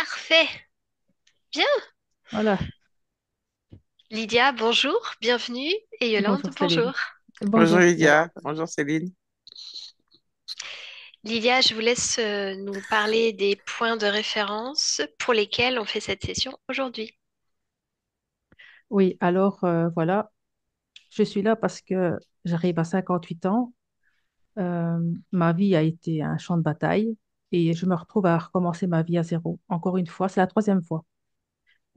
Parfait. Bien. Voilà. Lydia, bonjour, bienvenue. Et Yolande, Bonjour Céline. bonjour. Bonjour. Bonjour Lydia, bonjour Céline. Lydia, je vous laisse nous parler des points de référence pour lesquels on fait cette session aujourd'hui. Oui, alors voilà, je suis là parce que j'arrive à 58 ans. Euh, Ma vie a été un champ de bataille et je me retrouve à recommencer ma vie à zéro. Encore une fois, c'est la troisième fois.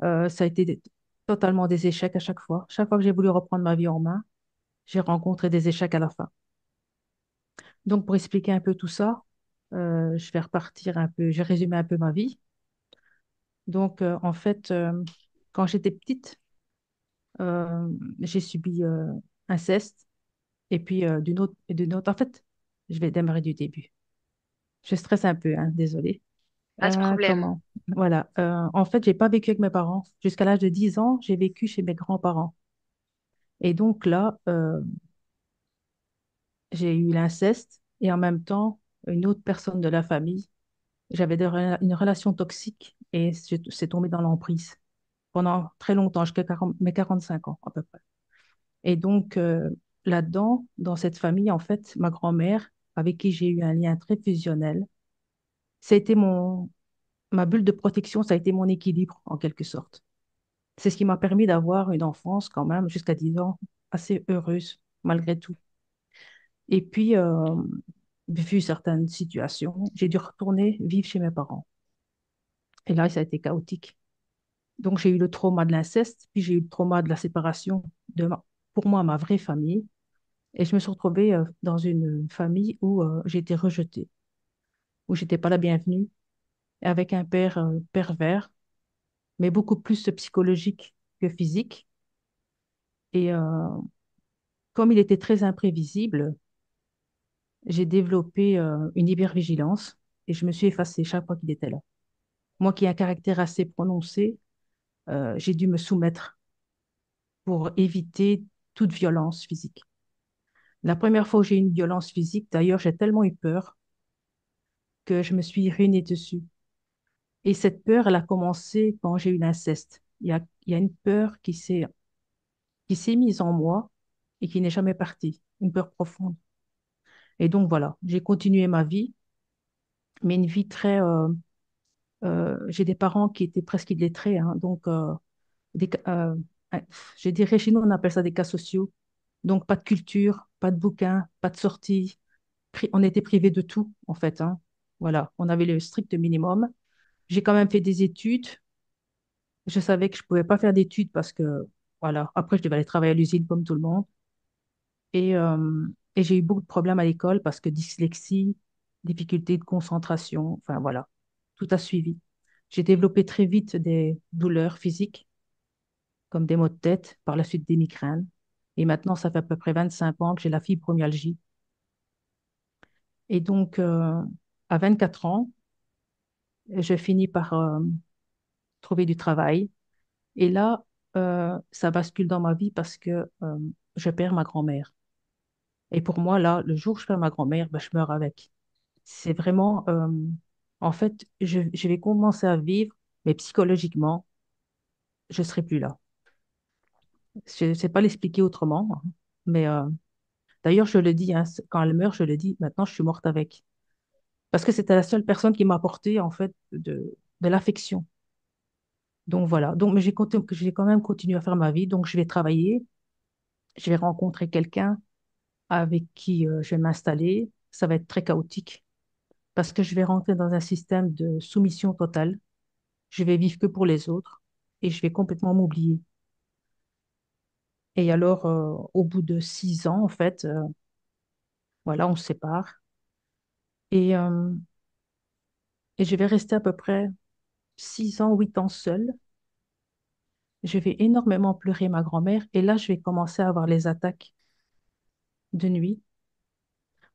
Ça a été totalement des échecs à chaque fois. Chaque fois que j'ai voulu reprendre ma vie en main, j'ai rencontré des échecs à la fin. Donc, pour expliquer un peu tout ça, je vais repartir un peu, je vais résumer un peu ma vie. Donc, en fait, quand j'étais petite, j'ai subi inceste et puis d'une autre et d'une autre. En fait, je vais démarrer du début. Je stresse un peu, hein, désolée. Pas de problème. Comment? Voilà. En fait, j'ai pas vécu avec mes parents. Jusqu'à l'âge de 10 ans, j'ai vécu chez mes grands-parents. Et donc là, j'ai eu l'inceste et en même temps, une autre personne de la famille. J'avais une relation toxique et c'est tombé dans l'emprise pendant très longtemps, jusqu'à mes 45 ans à peu près. Et donc, là-dedans, dans cette famille, en fait, ma grand-mère, avec qui j'ai eu un lien très fusionnel, ça a été ma bulle de protection, ça a été mon équilibre, en quelque sorte. C'est ce qui m'a permis d'avoir une enfance, quand même, jusqu'à 10 ans, assez heureuse, malgré tout. Et puis, vu certaines situations, j'ai dû retourner vivre chez mes parents. Et là, ça a été chaotique. Donc, j'ai eu le trauma de l'inceste, puis j'ai eu le trauma de la séparation pour moi, ma vraie famille. Et je me suis retrouvée dans une famille où j'ai été rejetée, où j'étais pas la bienvenue, et avec un père pervers, mais beaucoup plus psychologique que physique. Et comme il était très imprévisible, j'ai développé une hypervigilance et je me suis effacée chaque fois qu'il était là. Moi qui ai un caractère assez prononcé, j'ai dû me soumettre pour éviter toute violence physique. La première fois où j'ai eu une violence physique, d'ailleurs, j'ai tellement eu peur que je me suis ruinée dessus. Et cette peur, elle a commencé quand j'ai eu l'inceste. Il y a une peur qui s'est mise en moi et qui n'est jamais partie, une peur profonde. Et donc voilà, j'ai continué ma vie, mais une vie très... j'ai des parents qui étaient presque illettrés, hein, donc des, ca- euh, je dirais chez nous, on appelle ça des cas sociaux. Donc pas de culture, pas de bouquins, pas de sortie. On était privés de tout, en fait, hein. Voilà, on avait le strict minimum. J'ai quand même fait des études. Je savais que je pouvais pas faire d'études parce que, voilà, après, je devais aller travailler à l'usine comme tout le monde. Et, euh, et j'ai eu beaucoup de problèmes à l'école parce que dyslexie, difficulté de concentration, enfin voilà, tout a suivi. J'ai développé très vite des douleurs physiques, comme des maux de tête, par la suite des migraines. Et maintenant, ça fait à peu près 25 ans que j'ai la fibromyalgie. Et donc, à 24 ans, je finis par trouver du travail. Et là, ça bascule dans ma vie parce que je perds ma grand-mère. Et pour moi, là, le jour où je perds ma grand-mère, ben, je meurs avec. C'est vraiment, en fait, je vais commencer à vivre, mais psychologiquement, je serai plus là. Je ne sais pas l'expliquer autrement, hein, mais d'ailleurs, je le dis, hein, quand elle meurt, je le dis, maintenant, je suis morte avec. Parce que c'était la seule personne qui m'a apporté, en fait, de l'affection. Donc voilà. Donc, mais j'ai quand même continué à faire ma vie. Donc, je vais travailler, je vais rencontrer quelqu'un avec qui je vais m'installer. Ça va être très chaotique parce que je vais rentrer dans un système de soumission totale. Je vais vivre que pour les autres et je vais complètement m'oublier. Et alors, au bout de 6 ans, en fait, voilà, on se sépare et, euh, et je vais rester à peu près 6 ans, 8 ans seule. Je vais énormément pleurer ma grand-mère et là, je vais commencer à avoir les attaques de nuit.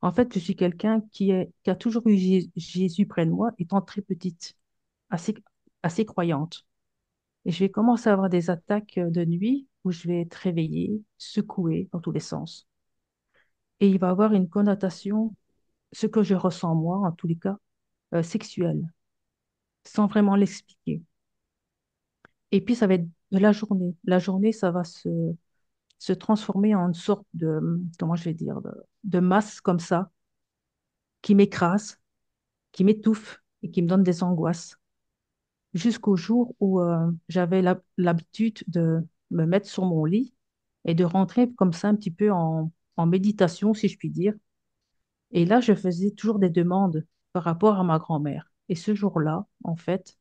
En fait, je suis quelqu'un qui a toujours eu Jésus près de moi, étant très petite, assez, assez croyante. Et je vais commencer à avoir des attaques de nuit où je vais être réveillée, secouée dans tous les sens. Et il va avoir une connotation, ce que je ressens moi, en tous les cas, sexuelle. sans vraiment l'expliquer. Et puis, ça va être de la journée. La journée, ça va se transformer en une sorte de, comment je vais dire, de masse comme ça, qui m'écrase, qui m'étouffe et qui me donne des angoisses. Jusqu'au jour où j'avais l'habitude de me mettre sur mon lit et de rentrer comme ça un petit peu en méditation, si je puis dire. Et là, je faisais toujours des demandes par rapport à ma grand-mère. Et ce jour-là, en fait,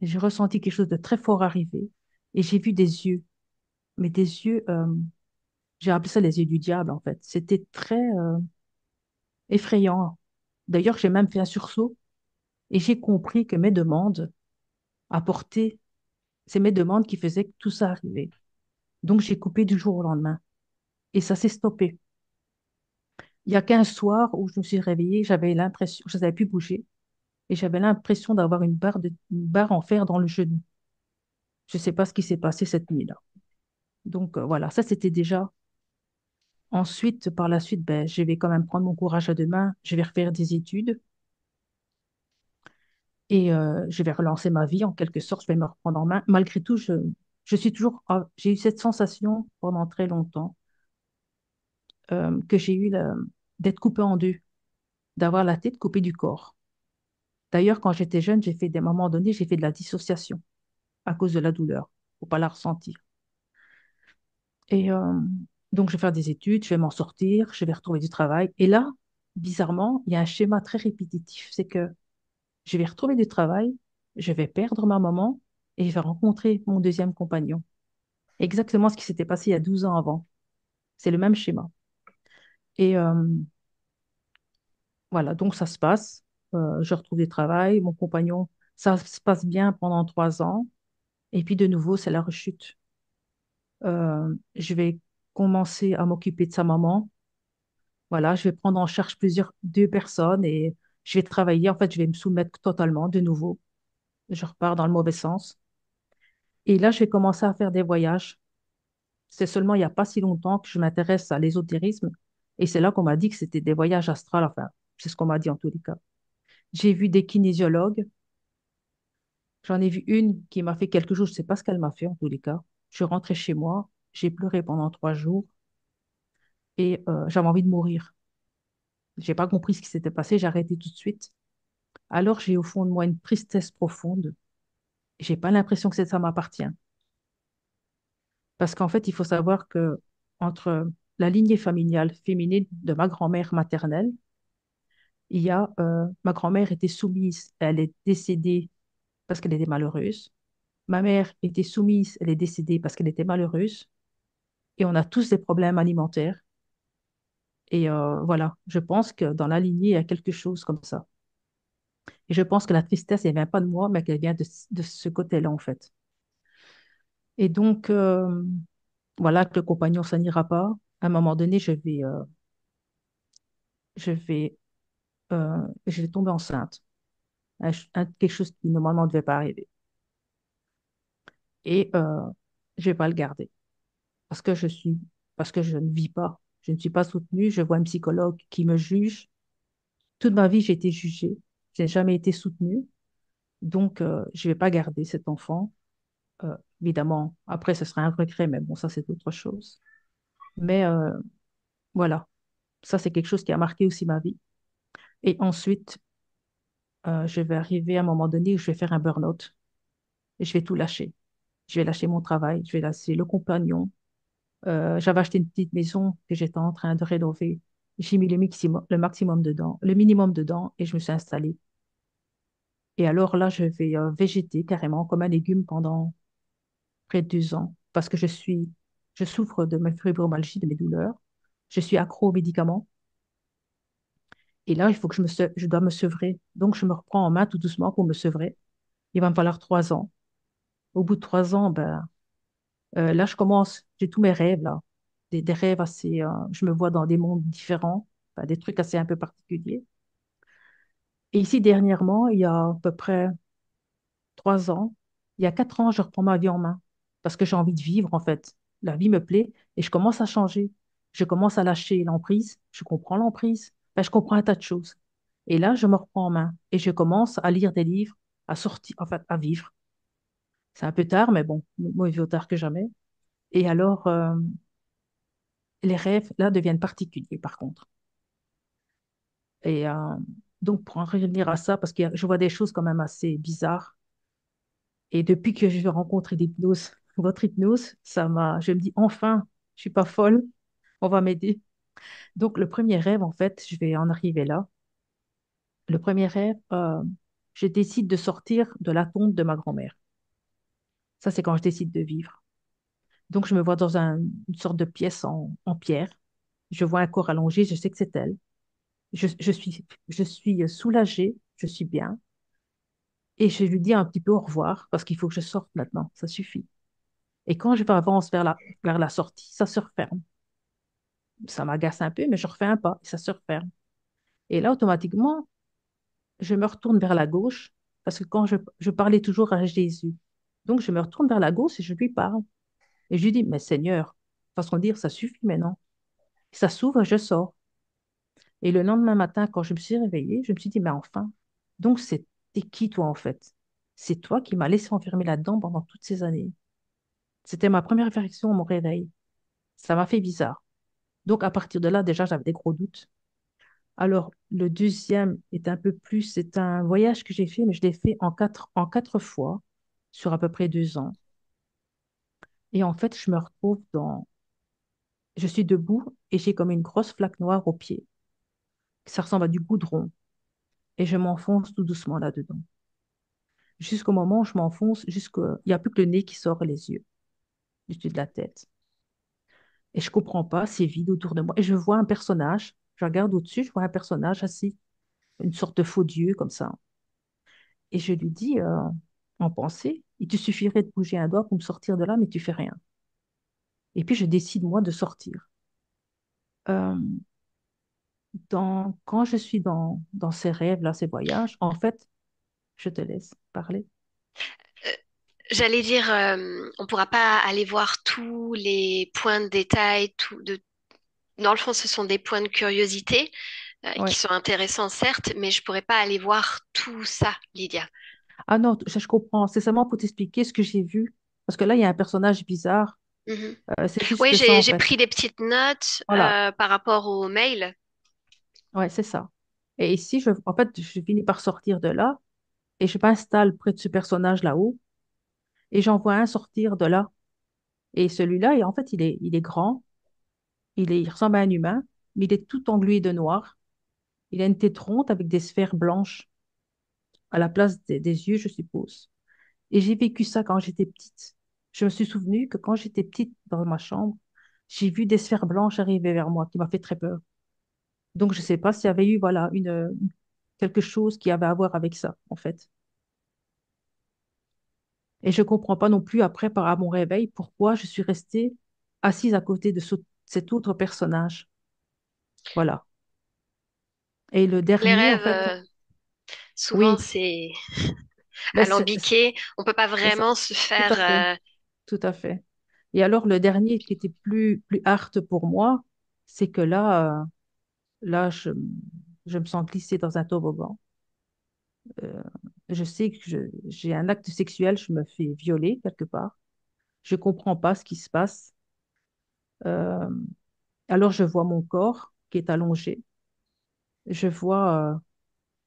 j'ai ressenti quelque chose de très fort arriver et j'ai vu des yeux, mais des yeux, j'ai appelé ça les yeux du diable, en fait. C'était très effrayant. D'ailleurs, j'ai même fait un sursaut et j'ai compris que mes demandes apportaient, c'est mes demandes qui faisaient que tout ça arrivait. Donc, j'ai coupé du jour au lendemain et ça s'est stoppé. Il y a qu'un soir où je me suis réveillée, j'avais l'impression, je ne savais plus bouger et j'avais l'impression d'avoir une barre en fer dans le genou. Je ne sais pas ce qui s'est passé cette nuit-là. Donc, voilà, ça c'était déjà. Ensuite, par la suite, ben, je vais quand même prendre mon courage à deux mains, je vais refaire des études et je vais relancer ma vie en quelque sorte, je vais me reprendre en main. Malgré tout, je suis toujours, j'ai eu cette sensation pendant très longtemps que j'ai eu d'être coupée en deux, d'avoir la tête coupée du corps. D'ailleurs, quand j'étais jeune, des moments donnés, j'ai fait de la dissociation à cause de la douleur, pour pas la ressentir. Et donc, je vais faire des études, je vais m'en sortir, je vais retrouver du travail. Et là, bizarrement, il y a un schéma très répétitif. C'est que je vais retrouver du travail, je vais perdre ma maman et je vais rencontrer mon deuxième compagnon. Exactement ce qui s'était passé il y a 12 ans avant. C'est le même schéma. Et voilà, donc ça se passe. Je retrouve du travail, mon compagnon, ça se passe bien pendant 3 ans. Et puis de nouveau, c'est la rechute. Je vais commencer à m'occuper de sa maman. Voilà, je vais prendre en charge deux personnes et je vais travailler. En fait, je vais me soumettre totalement de nouveau. Je repars dans le mauvais sens. Et là, je vais commencer à faire des voyages. C'est seulement il n'y a pas si longtemps que je m'intéresse à l'ésotérisme. Et c'est là qu'on m'a dit que c'était des voyages astrales. Enfin, c'est ce qu'on m'a dit en tous les cas. J'ai vu des kinésiologues. J'en ai vu une qui m'a fait quelque chose. Je ne sais pas ce qu'elle m'a fait en tous les cas. Je suis rentrée chez moi. J'ai pleuré pendant 3 jours et j'avais envie de mourir. J'ai pas compris ce qui s'était passé. J'ai arrêté tout de suite. Alors j'ai au fond de moi une tristesse profonde. J'ai pas l'impression que ça m'appartient. Parce qu'en fait, il faut savoir que entre la lignée familiale féminine de ma grand-mère maternelle, ma grand-mère était soumise, elle est décédée parce qu'elle était malheureuse. Ma mère était soumise, elle est décédée parce qu'elle était malheureuse. Et on a tous des problèmes alimentaires. Et voilà, je pense que dans la lignée, il y a quelque chose comme ça. Et je pense que la tristesse, elle vient pas de moi, mais qu'elle vient de ce côté-là, en fait. Et donc, voilà, que le compagnon, ça n'ira pas. À un moment donné, je vais, je vais tomber enceinte. Quelque chose qui normalement ne devait pas arriver. Et je vais pas le garder parce que parce que je ne vis pas. Je ne suis pas soutenue. Je vois un psychologue qui me juge. Toute ma vie, j'ai été jugée. Je n'ai jamais été soutenue. Donc, je vais pas garder cet enfant. Évidemment, après, ce sera un regret, mais bon, ça, c'est autre chose. Mais voilà, ça, c'est quelque chose qui a marqué aussi ma vie. Et ensuite, je vais arriver à un moment donné où je vais faire un burn-out et je vais tout lâcher. Je vais lâcher mon travail, je vais lâcher le compagnon. J'avais acheté une petite maison que j'étais en train de rénover. J'ai mis le maximum dedans, le minimum dedans et je me suis installée. Et alors là, je vais végéter carrément comme un légume pendant près de 2 ans parce que je souffre de ma fibromyalgie, de mes douleurs. Je suis accro aux médicaments. Et là, il faut que je dois me sevrer. Donc, je me reprends en main tout doucement pour me sevrer. Il va me falloir 3 ans. Au bout de 3 ans, ben, là, j'ai tous mes rêves, là. Des rêves assez, je me vois dans des mondes différents, enfin, des trucs assez un peu particuliers. Et ici, dernièrement, il y a à peu près 3 ans, il y a 4 ans, je reprends ma vie en main parce que j'ai envie de vivre, en fait. La vie me plaît et je commence à changer. Je commence à lâcher l'emprise. Je comprends l'emprise. Enfin, je comprends un tas de choses. Et là, je me reprends en main et je commence à lire des livres. à sortir, en fait, à vivre. C'est un peu tard, mais bon, mieux vaut tard que jamais. Et alors, les rêves, là, deviennent particuliers, par contre. Et donc, pour en revenir à ça, parce que je vois des choses quand même assez bizarres. Et depuis que j'ai rencontré l'hypnose, votre hypnose, je me dis, enfin, je suis pas folle, on va m'aider. Donc, le premier rêve, en fait, je vais en arriver là. Le premier rêve, je décide de sortir de la tombe de ma grand-mère. Ça, c'est quand je décide de vivre. Donc, je me vois dans une sorte de pièce en pierre. Je vois un corps allongé, je sais que c'est elle. Je suis soulagée, je suis bien. Et je lui dis un petit peu au revoir parce qu'il faut que je sorte maintenant, ça suffit. Et quand je avance vers la sortie, ça se referme. Ça m'agace un peu, mais je refais un pas et ça se referme. Et là, automatiquement, je me retourne vers la gauche parce que quand je parlais toujours à Jésus. Donc, je me retourne vers la gauche et je lui parle. Et je lui dis, mais Seigneur, façon de dire, ça suffit maintenant. Ça s'ouvre, je sors. Et le lendemain matin, quand je me suis réveillée, je me suis dit, mais enfin, donc c'était qui toi en fait? C'est toi qui m'as laissé enfermer là-dedans pendant toutes ces années. C'était ma première réflexion à mon réveil. Ça m'a fait bizarre. Donc à partir de là, déjà, j'avais des gros doutes. Alors, le deuxième est un peu plus, c'est un voyage que j'ai fait, mais je l'ai fait en quatre fois sur à peu près 2 ans. Et en fait, je me retrouve je suis debout et j'ai comme une grosse flaque noire au pied. Ça ressemble à du goudron. Et je m'enfonce tout doucement là-dedans. Jusqu'au moment où je m'enfonce, il n'y a plus que le nez qui sort et les yeux du dessus de la tête. Et je comprends pas, c'est vide autour de moi. Et je vois un personnage, je regarde au-dessus, je vois un personnage assis, une sorte de faux dieu comme ça. Et je lui dis, en pensée, il te suffirait de bouger un doigt pour me sortir de là, mais tu fais rien. Et puis je décide, moi, de sortir. Euh, quand je suis dans ces rêves-là, ces voyages, en fait, je te laisse parler. Euh, J'allais dire, on pourra pas aller voir tous les points de détail, dans le fond, ce sont des points de curiosité qui Ouais. sont intéressants, certes, mais je pourrais pas aller voir tout ça, Lydia. Ah non, je comprends. C'est seulement pour t'expliquer ce que j'ai vu. Parce que là, il y a un personnage bizarre. Mhm. C'est Oui, juste ça, en j'ai fait. pris des petites notes Voilà. par rapport au mail. Ouais, c'est ça. Et ici, en fait, je finis par sortir de là et je m'installe près de ce personnage là-haut et j'en vois un sortir de là. Et celui-là, en fait, il est grand, il ressemble à un humain, mais il est tout englué de noir. Il a une tête ronde avec des sphères blanches à la place des yeux, je suppose. Et j'ai vécu ça quand j'étais petite. Je me suis souvenu que quand j'étais petite dans ma chambre, j'ai vu des sphères blanches arriver vers moi qui m'a fait très peur. Donc, je ne sais pas s'il y avait eu, voilà, quelque chose qui avait à voir avec ça, en fait. Et je ne comprends pas non plus après, à mon réveil, pourquoi je suis restée assise à côté de cet autre personnage. Voilà. Et le Les dernier, en rêves, fait, souvent, oui, c'est mais alambiqué. On peut pas c'est ça, vraiment se tout à faire. fait, tout à fait. Et alors, le dernier qui était plus hard pour moi, c'est que là, je me sens glissée dans un toboggan. Euh, je sais que j'ai un acte sexuel, je me fais violer quelque part. Je comprends pas ce qui se passe. Euh, alors, je vois mon corps qui est allongé. Je vois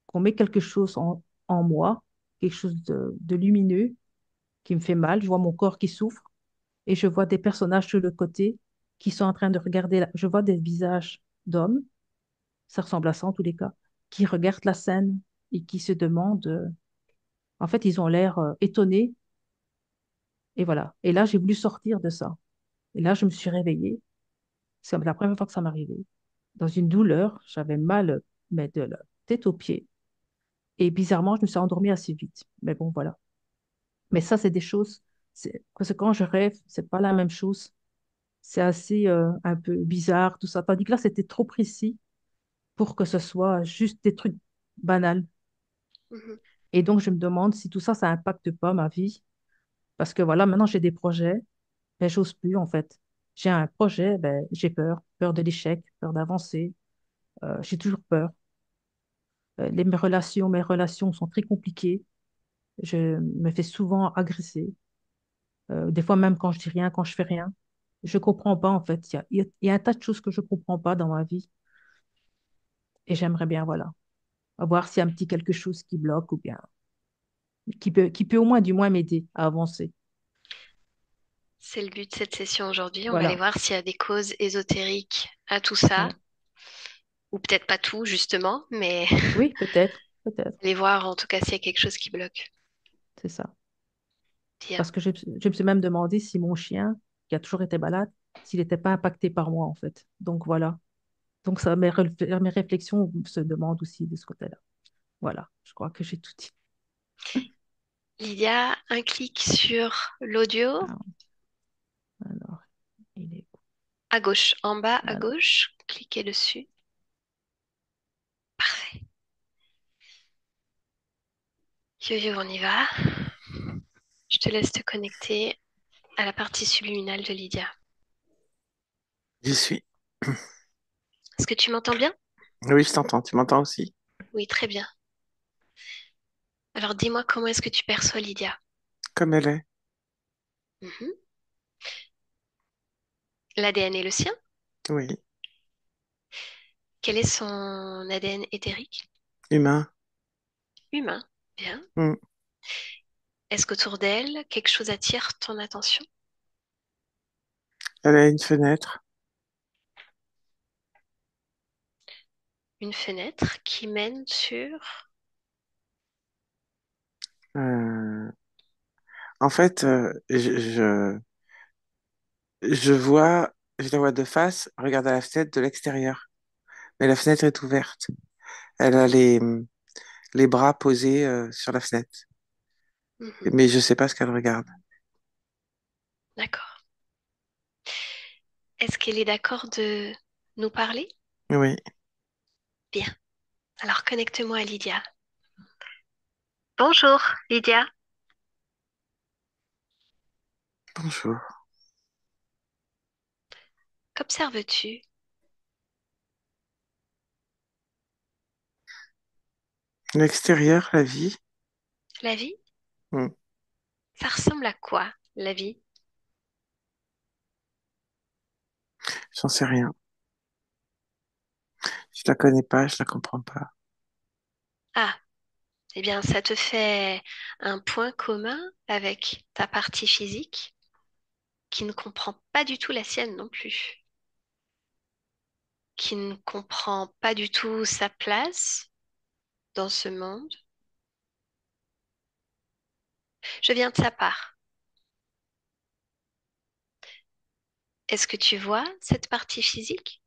qu'on met quelque chose en moi, quelque chose de lumineux qui me fait mal. Je vois mon corps qui souffre et je vois des personnages sur le côté qui sont en train de regarder. Je vois des visages d'hommes, ça ressemble à ça en tous les cas, qui regardent la scène et qui se demandent. En fait, ils ont l'air étonnés. Et voilà. Et là, j'ai voulu sortir de ça. Et là, je me suis réveillée. C'est la première fois que ça m'arrivait. Dans une douleur, j'avais mal, mais de la tête aux pieds. Et bizarrement, je me suis endormie assez vite. Mais bon, voilà. Mais ça, c'est des choses. Parce que quand je rêve, c'est pas la même chose. C'est assez un peu bizarre, tout ça. Tandis que là, c'était trop précis pour que ce soit juste des trucs banals. Mhm, Et donc, je me demande si tout ça, ça impacte pas ma vie. Parce que voilà, maintenant, j'ai des projets, mais j'ose plus, en fait. J'ai un projet, ben, j'ai peur. Peur de l'échec, peur d'avancer. J'ai toujours peur. Mes relations sont très compliquées. Je me fais souvent agresser. Des fois même quand je dis rien, quand je fais rien. Je comprends pas en fait. Il y a un tas de choses que je comprends pas dans ma vie et j'aimerais bien, voilà, voir s'il y a un petit quelque chose qui bloque ou bien qui peut au moins, du moins m'aider à avancer. C'est le but de cette session aujourd'hui. On va aller Voilà. voir s'il y a des causes ésotériques à tout ça, Ouais. ou peut-être pas tout, justement, mais Oui, peut-être, peut-être, aller voir en tout cas s'il y a quelque chose qui bloque. c'est ça. Bien. Parce que je me suis même demandé si mon chien, qui a toujours été malade, s'il n'était pas impacté par moi en fait. Donc voilà. Donc ça, mes réflexions se demandent aussi de ce côté-là. Voilà, je crois que j'ai tout dit. Lydia, un clic sur l'audio Ah, alors, il est... à gauche, en bas à Voilà. gauche. Cliquez dessus. Parfait. Yo-yo, on y va. Je te laisse te connecter à la partie subliminale de Lydia. J'y suis. Est-ce que tu m'entends bien? Oui, je t'entends. Tu m'entends aussi? Oui, très bien. Alors dis-moi comment est-ce que tu perçois Lydia? Comme elle est. Mhm. L'ADN est le sien? Oui. Quel est son ADN éthérique? Humain. Humain. Bien. Hmm. Est-ce qu'autour d'elle, quelque chose attire ton attention? Elle a une fenêtre. Une fenêtre qui mène sur... Euh, En fait, je la vois de face, regarde à la fenêtre de l'extérieur. Mais la fenêtre est ouverte. Elle a les bras posés sur la fenêtre. Mhm. Mais je sais pas ce qu'elle regarde. D'accord. Est-ce qu'elle est d'accord de nous parler? Oui. Bien. Alors connecte-moi à Lydia. Bonjour, Lydia. Bonjour. Qu'observes-tu? L'extérieur, la vie. La vie? Hmm. Ça ressemble à quoi, la vie? J'en sais rien. Je la connais pas, je la comprends pas. Ah, eh bien, ça te fait un point commun avec ta partie physique qui ne comprend pas du tout la sienne non plus, qui ne comprend pas du tout sa place dans ce monde. Je viens de sa part. Est-ce que tu vois cette partie physique?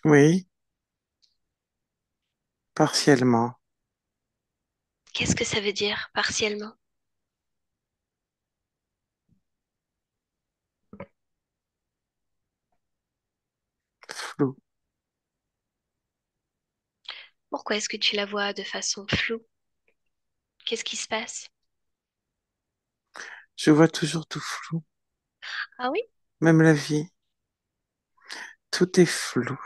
Oui, partiellement. Qu'est-ce que ça veut dire partiellement? Flou. Pourquoi est-ce que tu la vois de façon floue? Qu'est-ce qui se passe? Je vois toujours tout flou. Ah oui? Même la vie. Tout est flou.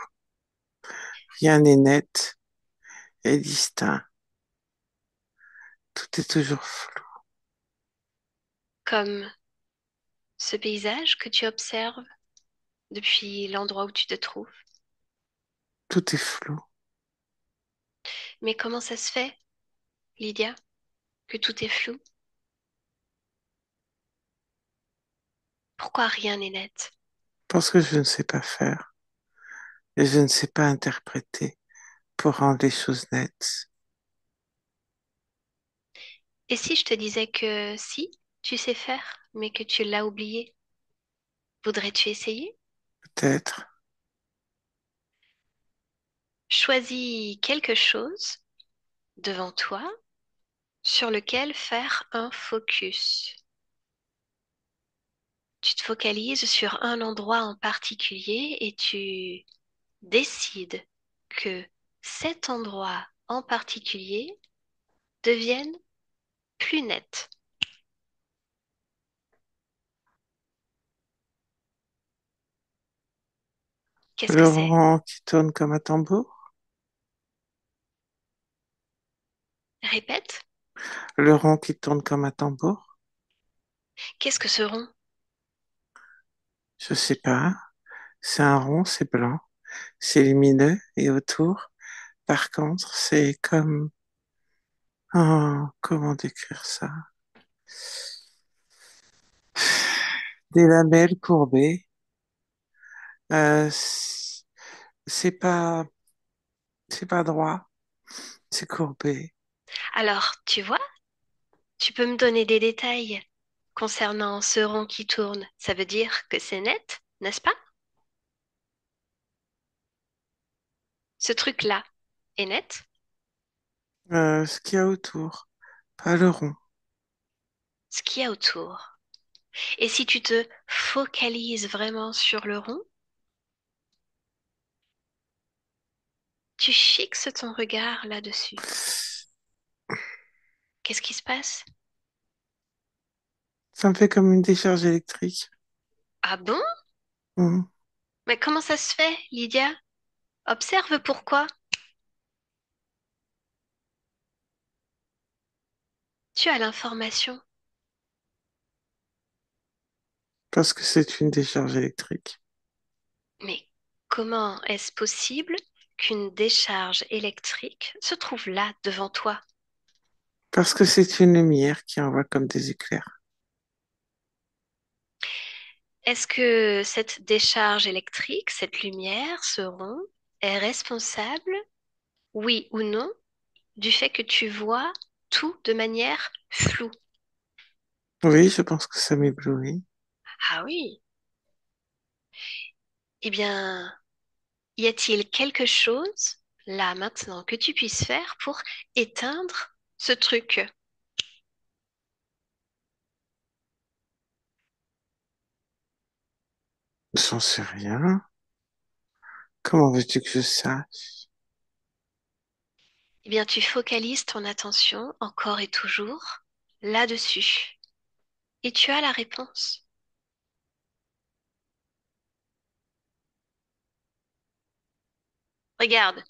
Rien n'est net et distinct. Tout est toujours flou. Comme ce paysage que tu observes depuis l'endroit où tu te trouves. Tout est flou. Mais comment ça se fait, Lydia, que tout est flou? Pourquoi rien n'est net? Parce que je ne sais pas faire et je ne sais pas interpréter pour rendre les choses nettes. Et si je te disais que si, tu sais faire, mais que tu l'as oublié, voudrais-tu essayer? Peut-être. Choisis quelque chose devant toi sur lequel faire un focus. Tu te focalises sur un endroit en particulier et tu décides que cet endroit en particulier devienne plus net. Qu'est-ce que Le c'est? rond qui tourne comme un tambour. Répète. Le rond qui tourne comme un tambour. Qu'est-ce que ce rond? Je sais pas. C'est un rond, c'est blanc. C'est lumineux. Et autour, par contre, c'est comme... Oh, comment décrire ça? Des lamelles courbées. Euh, c- c'est pas, c'est pas droit. C'est courbé. Alors, tu vois, tu peux me donner des détails concernant ce rond qui tourne. Ça veut dire que c'est net, n'est-ce pas? Ce truc-là est net. Ce qu'il y a autour. Pas le rond. Ce qu'il y a autour. Et si tu te focalises vraiment sur le rond, tu fixes ton regard là-dessus. Qu'est-ce qui se passe? Ça me fait comme une décharge électrique. Ah bon? Hmm. Mais comment ça se fait, Lydia? Observe pourquoi. Tu as l'information. Parce que c'est une décharge électrique. Mais comment est-ce possible qu'une décharge électrique se trouve là devant toi? Parce que c'est une lumière qui envoie comme des éclairs. Est-ce que cette décharge électrique, cette lumière, ce rond, est responsable, oui ou non, du fait que tu vois tout de manière floue? Oui, je pense que ça m'éblouit. Ah oui. Eh bien, y a-t-il quelque chose, là maintenant, que tu puisses faire pour éteindre ce truc? J'en sais rien. Comment veux-tu que je sache? Eh bien, tu focalises ton attention encore et toujours là-dessus. Et tu as la réponse. Regarde,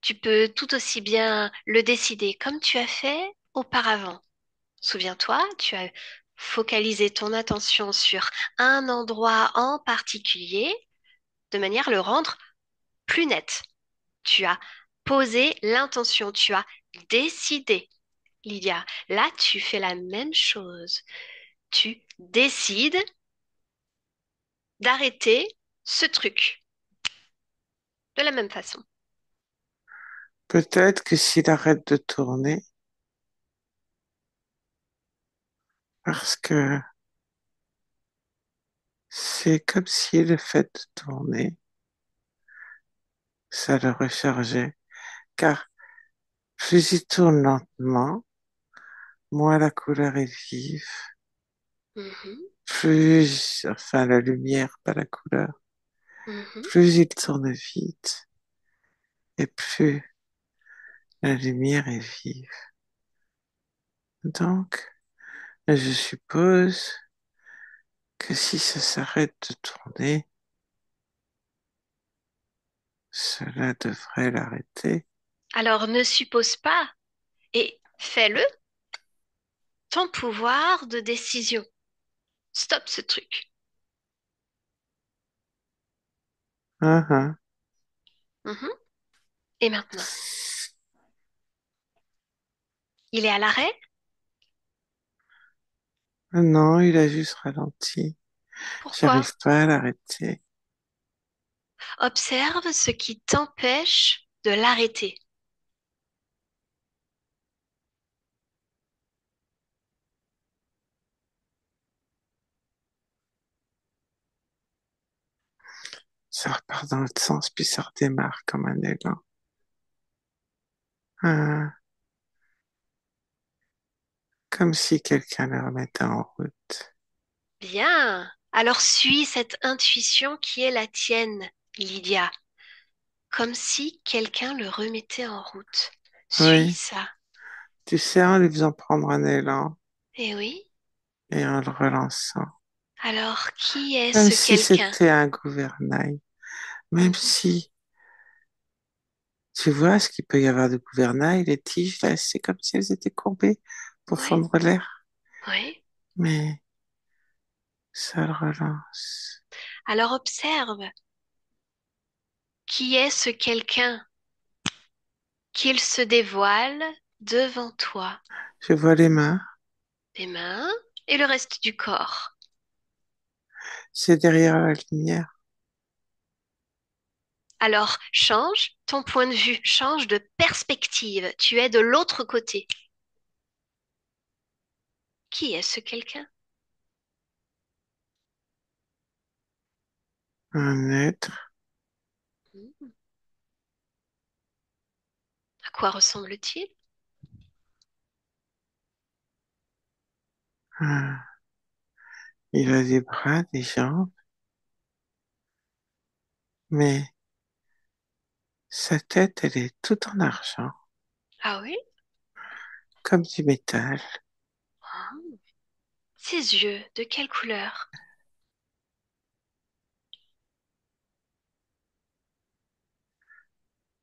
tu peux tout aussi bien le décider comme tu as fait auparavant. Souviens-toi, tu as focalisé ton attention sur un endroit en particulier de manière à le rendre plus net. Tu as posé l'intention, tu as décidé. Lydia, là, tu fais la même chose. Tu décides d'arrêter ce truc de la même façon. Peut-être que s'il arrête de tourner, parce que c'est comme si le fait de tourner, ça le rechargeait. Car plus il tourne lentement, moins la couleur est vive, Mhm, plus, enfin la lumière, pas la couleur, mhm. plus il tourne vite et plus la lumière est vive. Donc, je suppose que si ça s'arrête de tourner, cela devrait l'arrêter. Alors ne suppose pas et fais-le ton pouvoir de décision. Stop ce truc. Hein, hein. Mhm. Et maintenant, il est à l'arrêt? Non, il a juste ralenti. Pourquoi? J'arrive pas à l'arrêter. Observe ce qui t'empêche de l'arrêter. Ça repart dans l'autre sens, puis ça redémarre comme un élan. Hein, comme si quelqu'un le remettait en route. Bien. Alors suis cette intuition qui est la tienne, Lydia, comme si quelqu'un le remettait en route. Suis Oui, ça. tu sais, en lui faisant prendre un élan Eh oui. et en le relançant. Alors, qui est Comme ce si quelqu'un? c'était un gouvernail. Même Mhm. si tu vois ce qu'il peut y avoir de gouvernail, les tiges, là, c'est comme si elles étaient courbées pour Oui, fondre l'air. oui. Mais ça le relance. Alors observe, qui est ce quelqu'un qu'il se dévoile devant toi? Je vois les mains. Tes mains et le reste du corps. C'est derrière la lumière. Alors change ton point de vue, change de perspective. Tu es de l'autre côté. Qui est ce quelqu'un? Un être. Hmm. À quoi ressemble-t-il? Ah, il a des bras, des jambes, mais sa tête, elle est toute en argent, Ah oui? comme du métal. Ah. Ses yeux, de quelle couleur?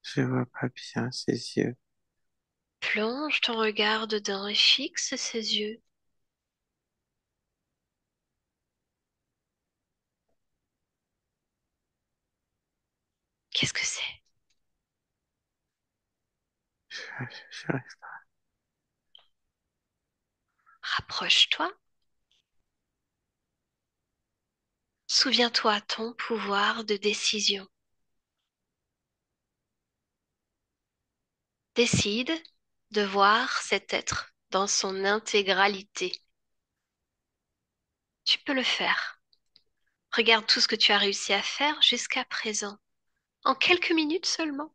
Je vois pas bien ses yeux. Plonge ton regard dedans et fixe ses yeux. Qu'est-ce que c'est? J'arrive Rapproche-toi. Souviens-toi ton pouvoir de décision. Décide de voir cet être dans son intégralité. Tu peux le faire. Regarde tout ce que tu as réussi à faire jusqu'à présent, en quelques minutes seulement,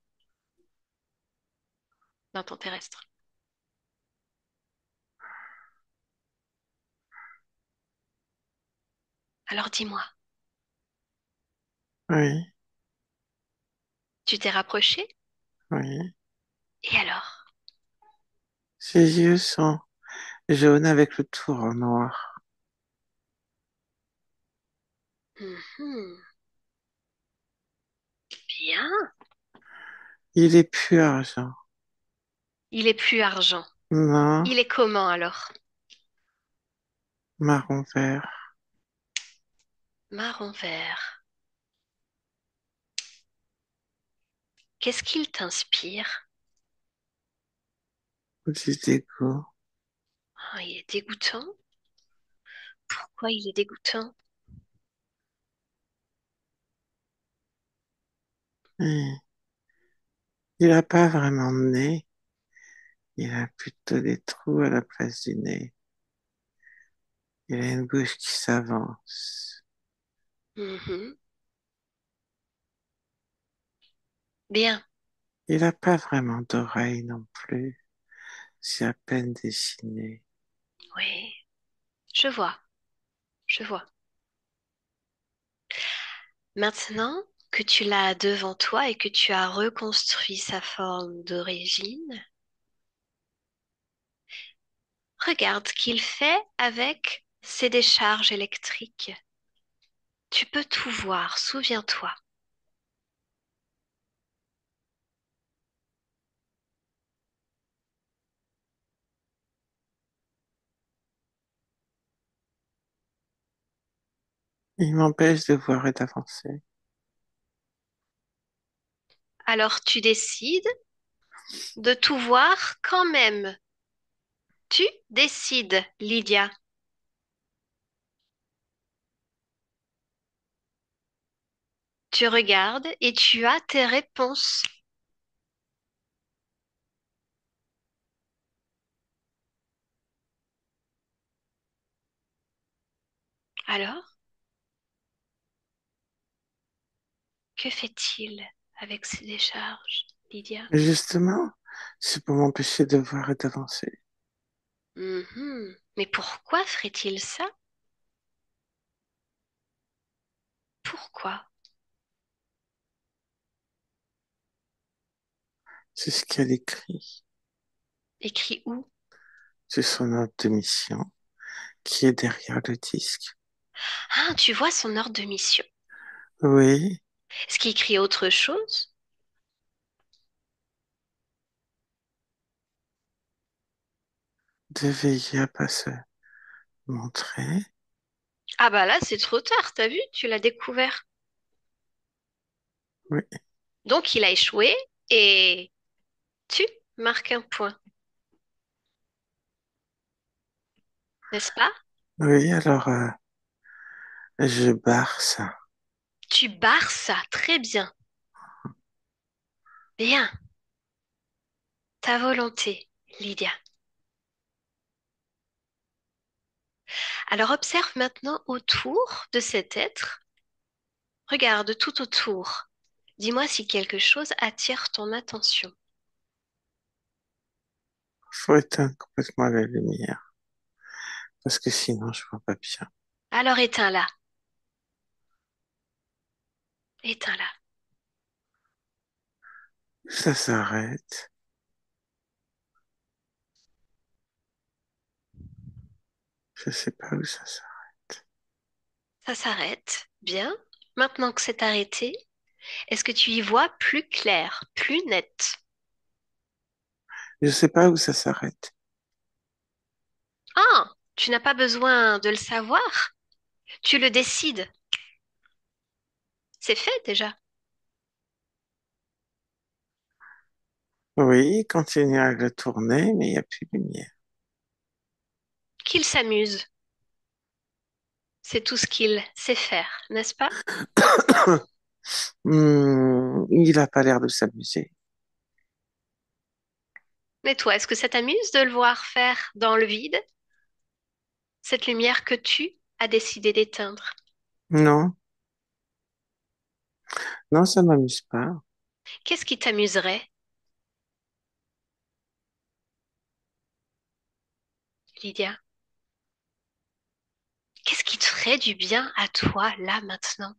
dans ton terrestre. Alors dis-moi, pas. Oui, tu t'es rapproché? oui. Et alors? Ses yeux sont jaunes avec le tour en noir. Mhm. Bien. Il est plus argent. Il est plus argent. Non, Il est comment alors? marron vert. Marron vert. Qu'est-ce qu'il t'inspire? Du dégoût. Ah, il est dégoûtant. Pourquoi il est dégoûtant? Et il a pas vraiment de nez. Il a plutôt des trous à la place du nez. Il a une bouche qui s'avance. Mhm. Bien. Il a pas vraiment d'oreilles non plus. C'est à peine dessiné. Oui, je vois, je vois. Maintenant que tu l'as devant toi et que tu as reconstruit sa forme d'origine, regarde ce qu'il fait avec ses décharges électriques. Tu peux tout voir, souviens-toi. Il m'empêche de voir et d'avancer. Alors tu décides de tout voir quand même. Tu décides, Lydia. Tu regardes et tu as tes réponses. Alors, que fait-il avec ses décharges, Lydia? Et justement, c'est pour m'empêcher de voir et d'avancer. Mhm. Mais pourquoi ferait-il ça? Pourquoi? C'est ce qu'elle écrit. Écrit où? C'est son note de mission qui est derrière le disque. Ah, tu vois son ordre de mission. Oui, Est-ce qu'il crie autre chose? De veiller à pas se montrer. Ah bah là, c'est trop tard, t'as vu? Tu l'as découvert. Oui, Donc, il a échoué et tu marques un point, n'est-ce pas? oui, alors je barre ça. Tu barres ça, très bien. Bien, ta volonté, Lydia. Alors observe maintenant autour de cet être. Regarde tout autour. Dis-moi si quelque chose attire ton attention. Faut éteindre complètement la lumière parce que sinon je vois pas bien. Alors éteins-la, éteins-la. Ça s'arrête. Je sais pas où ça s'arrête. Ça s'arrête. Bien. Maintenant que c'est arrêté, est-ce que tu y vois plus clair, plus net? Je sais pas où ça s'arrête. Ah, tu n'as pas besoin de le savoir. Tu le décides. C'est fait déjà. Oui, il continue à le tourner, mais il n'y a plus de lumière. Qu'il s'amuse. C'est tout ce qu'il sait faire, n'est-ce pas? Il a pas l'air de s'amuser. Mais toi, est-ce que ça t'amuse de le voir faire dans le vide cette lumière que tu as décidé d'éteindre? Non, non, ça m'amuse pas. Qu'est-ce qui t'amuserait, Lydia? Qu'est-ce qui te ferait du bien à toi, là, maintenant?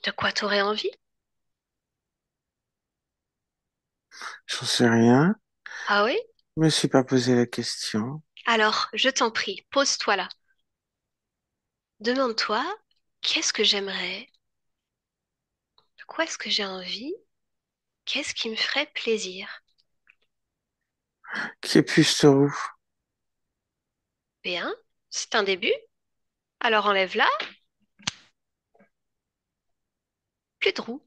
De quoi t'aurais envie? J'en sais rien. Ah oui? Je me suis pas posé la question. Alors, je t'en prie, pose-toi là. Demande-toi, qu'est-ce que j'aimerais? De quoi est-ce que j'ai envie? Qu'est-ce qui me ferait plaisir? Qui est plus roux? Bien, c'est un début. Alors enlève-la, plus de roue.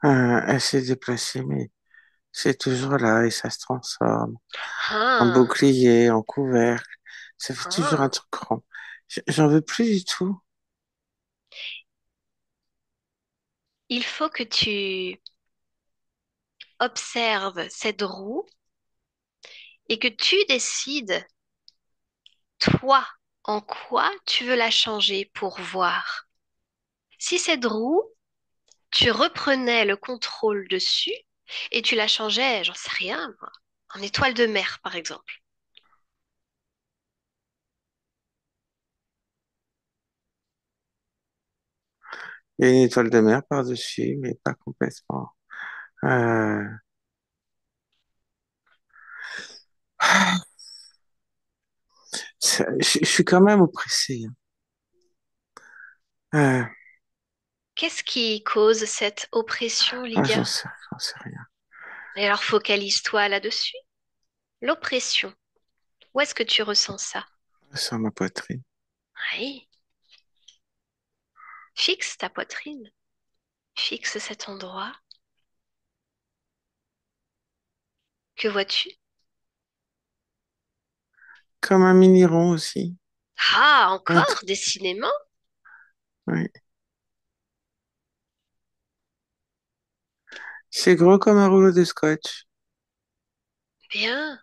Elle s'est déplacée, mais c'est toujours là et ça se transforme en Ah, bouclier, en couvercle. Ça fait toujours un ah. truc grand. J'en veux plus du tout. Il faut que tu observes cette roue et que tu décides, toi, en quoi tu veux la changer pour voir. Si cette roue, tu reprenais le contrôle dessus et tu la changeais, j'en sais rien, moi, en étoile de mer, par exemple. Il y a une étoile de mer par-dessus, mais pas complètement. Euh, je suis quand même oppressé, hein. Euh, Qu'est-ce qui cause cette oppression, Lydia? j'en sais rien. Et alors focalise-toi là-dessus. L'oppression. Où est-ce que tu ressens ça? Sur ma poitrine. Oui. Fixe ta poitrine. Fixe cet endroit. Que vois-tu? Comme un mini rond aussi. Ah, Un tr- encore, décidément. oui. C'est gros comme un rouleau de scotch. Bien.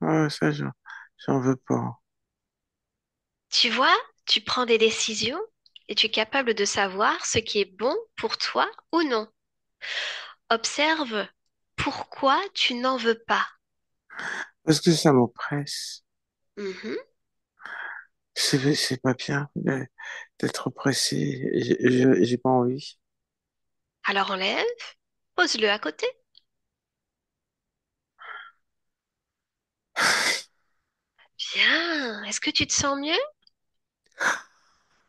Oh, ça, j'en veux pas. Tu vois, tu prends des décisions et tu es capable de savoir ce qui est bon pour toi ou non. Observe pourquoi tu n'en veux pas. Parce que ça m'oppresse. Mhm. C'est pas bien d'être oppressé. J'ai pas envie. Alors enlève. Pose-le à côté. Bien. Est-ce que tu te sens mieux?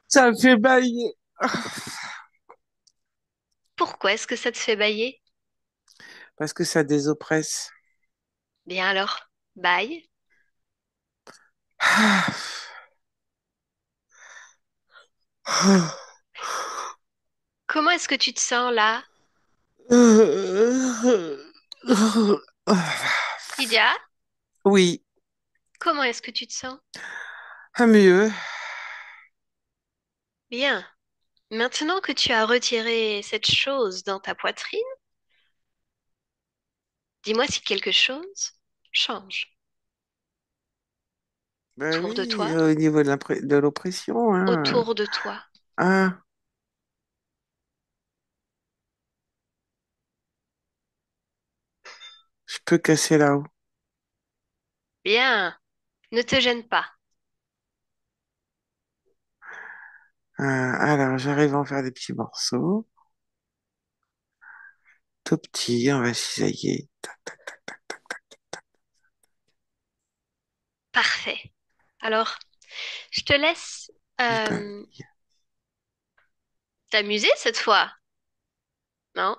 Ça me fait bailler. Pourquoi est-ce que ça te fait bailler? Parce que ça désoppresse. Bien alors, baille. Comment est-ce que tu te sens là? Lydia, Oui, comment est-ce que tu te sens? mieux. Bien. Maintenant que tu as retiré cette chose dans ta poitrine, dis-moi si quelque chose change Ben autour de oui, toi, au niveau de l'oppression, hein. autour de toi. Ah, je peux casser là-haut. Bien. Ne te gêne pas. Alors, j'arrive à en faire des petits morceaux. Tout petit, on va cisailler. Tac, tac, tac, tac, tac, Parfait. Alors, je te laisse j'ai pas- euh, t'amuser cette fois, non?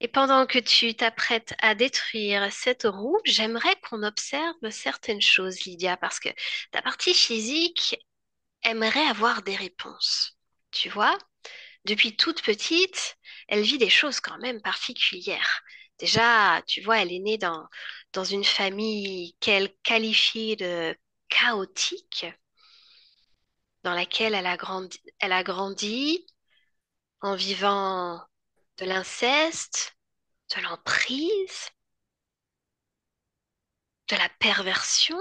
Et pendant que tu t'apprêtes à détruire cette roue, j'aimerais qu'on observe certaines choses, Lydia, parce que ta partie physique aimerait avoir des réponses. Tu vois, depuis toute petite, elle vit des choses quand même particulières. Déjà, tu vois, elle est née dans une famille qu'elle qualifie de chaotique, dans laquelle elle a grandi en vivant de l'inceste, de l'emprise, de la perversion,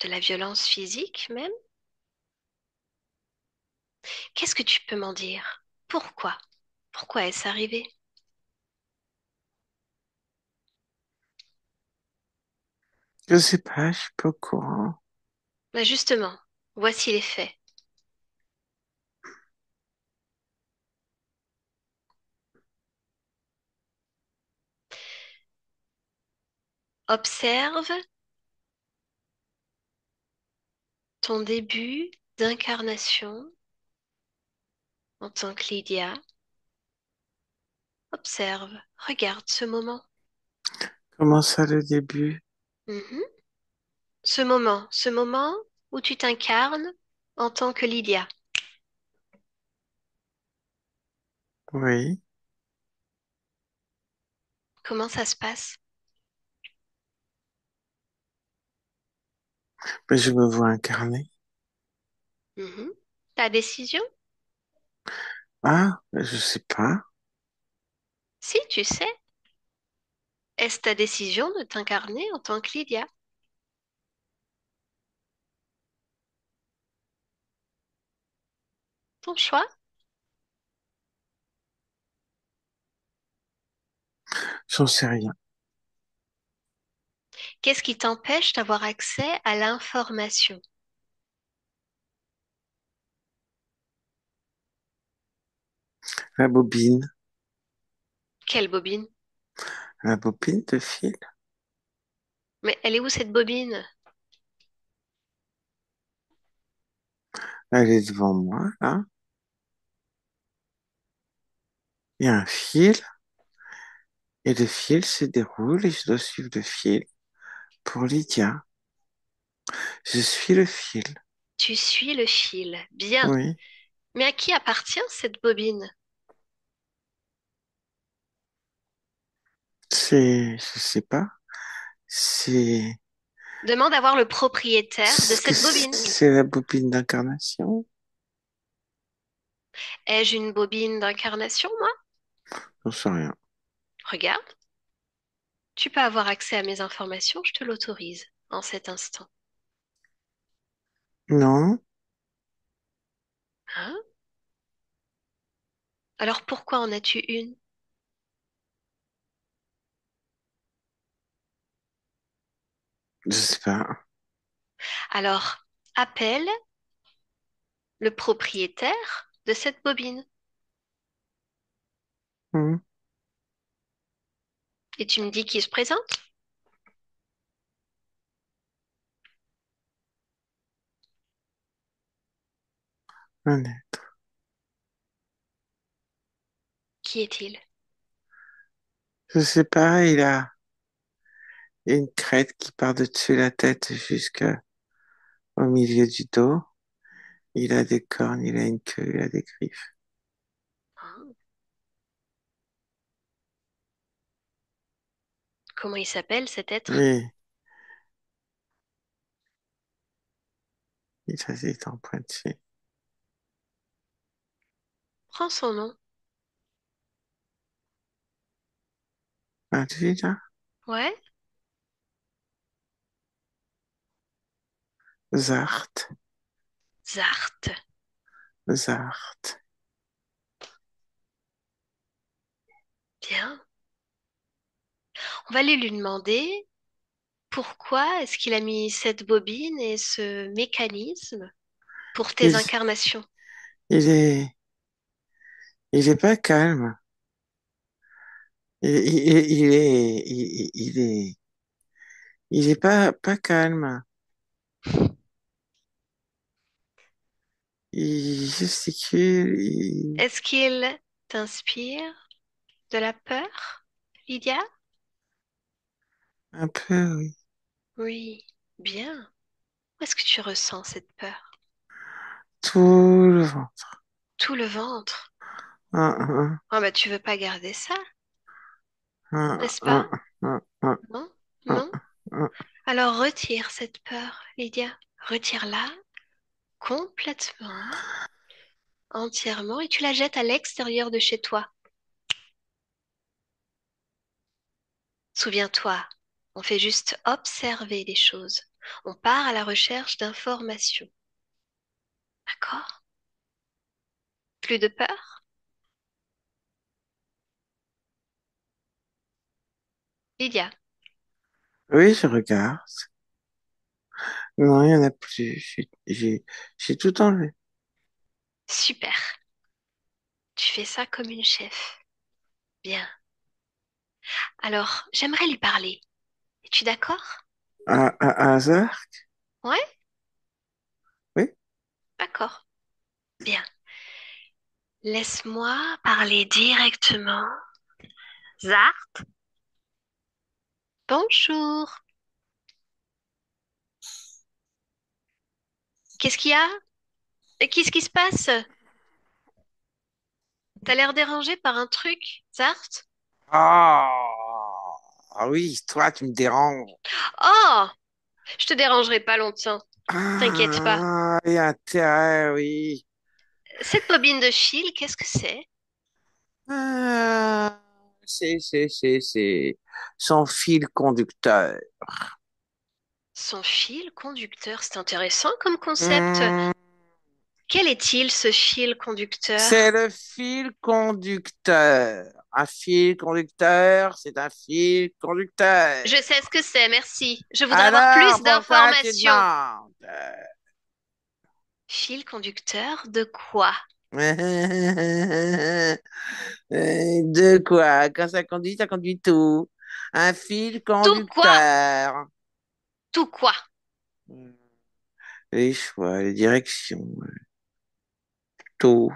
de la violence physique même. Qu'est-ce que tu peux m'en dire? Pourquoi? Pourquoi est-ce arrivé? Je sais pas, je suis pas au courant. Ben justement, voici les faits. Observe ton début d'incarnation en tant que Lydia. Observe, regarde ce moment. Comment ça, le début? Mhm. Ce moment où tu t'incarnes en tant que Lydia. Oui, Comment ça se passe? mais je me vois incarner. Mhm. Ta décision? Ah, je sais pas. Si, tu sais. Est-ce ta décision de t'incarner en tant que Lydia? Ton choix? J'en sais rien. Qu'est-ce qui t'empêche d'avoir accès à l'information? La bobine. Quelle bobine? La bobine de fil. Mais elle est où cette bobine? Elle est devant moi, là. Il y a un fil. Et le fil se déroule et je dois suivre le fil pour Lydia. Je suis le fil. Tu suis le fil. Bien. Oui. Mais à qui appartient cette bobine? Je sais pas. C'est, Demande à voir le propriétaire de cette bobine. c'est la bobine d'incarnation. Ai-je une bobine d'incarnation, moi? J'en sais rien. Regarde, tu peux avoir accès à mes informations, je te l'autorise en cet instant. Non, Hein? Alors pourquoi en as-tu une? je sais pas. Alors, appelle le propriétaire de cette bobine. hum, Et tu me dis qui se présente? honnête. Qui est-il? Je sais pas, il a une crête qui part de dessus la tête jusqu'au milieu du dos. Il a des cornes, il a une queue, il a des griffes. Hein. Comment il s'appelle cet être? Et il a des dents pointues. Prends son nom. Ah, lui, là? Ouais? Zart. Zart. Zart. Bien. On va aller lui demander pourquoi est-ce qu'il a mis cette bobine et ce mécanisme pour tes Il, incarnations. il est, il est pas calme. Il est pas calme. Il gesticule, Est-ce qu'il t'inspire de la peur, Lydia? un peu, oui. Oui. Bien. Où est-ce que tu ressens cette peur? Tout le ventre. Tout le ventre. Un, Ah bah tu veux pas garder ça, un, n'est-ce un, pas? un, un, Non? un, Non? un. Alors retire cette peur, Lydia. Retire-la complètement, entièrement, et tu la jettes à l'extérieur de chez toi. Souviens-toi, on fait juste observer les choses. On part à la recherche d'informations. D'accord? Plus de peur? Lydia, Oui, je regarde. Non, il y en a plus. J'ai tout enlevé. super. Tu fais ça comme une chef. Bien. Alors, j'aimerais lui parler. Es-tu d'accord? À hasard? Ouais? Oui. D'accord. Bien. Laisse-moi parler directement. Zart, bonjour. Qu'est-ce qu'il y a? Qu'est-ce qui se passe? T'as l'air dérangé par un truc, Zart? Ah oui, toi, tu me déranges. Oh, je te dérangerai pas longtemps. T'inquiète pas. Ah, il y a intérêt, oui. Cette bobine de fil, qu'est-ce que c'est? Ah, c'est son fil conducteur. Son fil conducteur, c'est intéressant comme concept. Hmm, Quel est-il, ce fil c'est conducteur? le fil conducteur. Un fil conducteur, c'est un fil conducteur. Je sais ce que c'est, merci. Je voudrais avoir Alors, plus pourquoi tu d'informations. demandes? Fil conducteur de quoi? De quoi? Quand ça conduit tout. Un fil Tout quoi? conducteur. Tout quoi? Les choix, les directions, tout,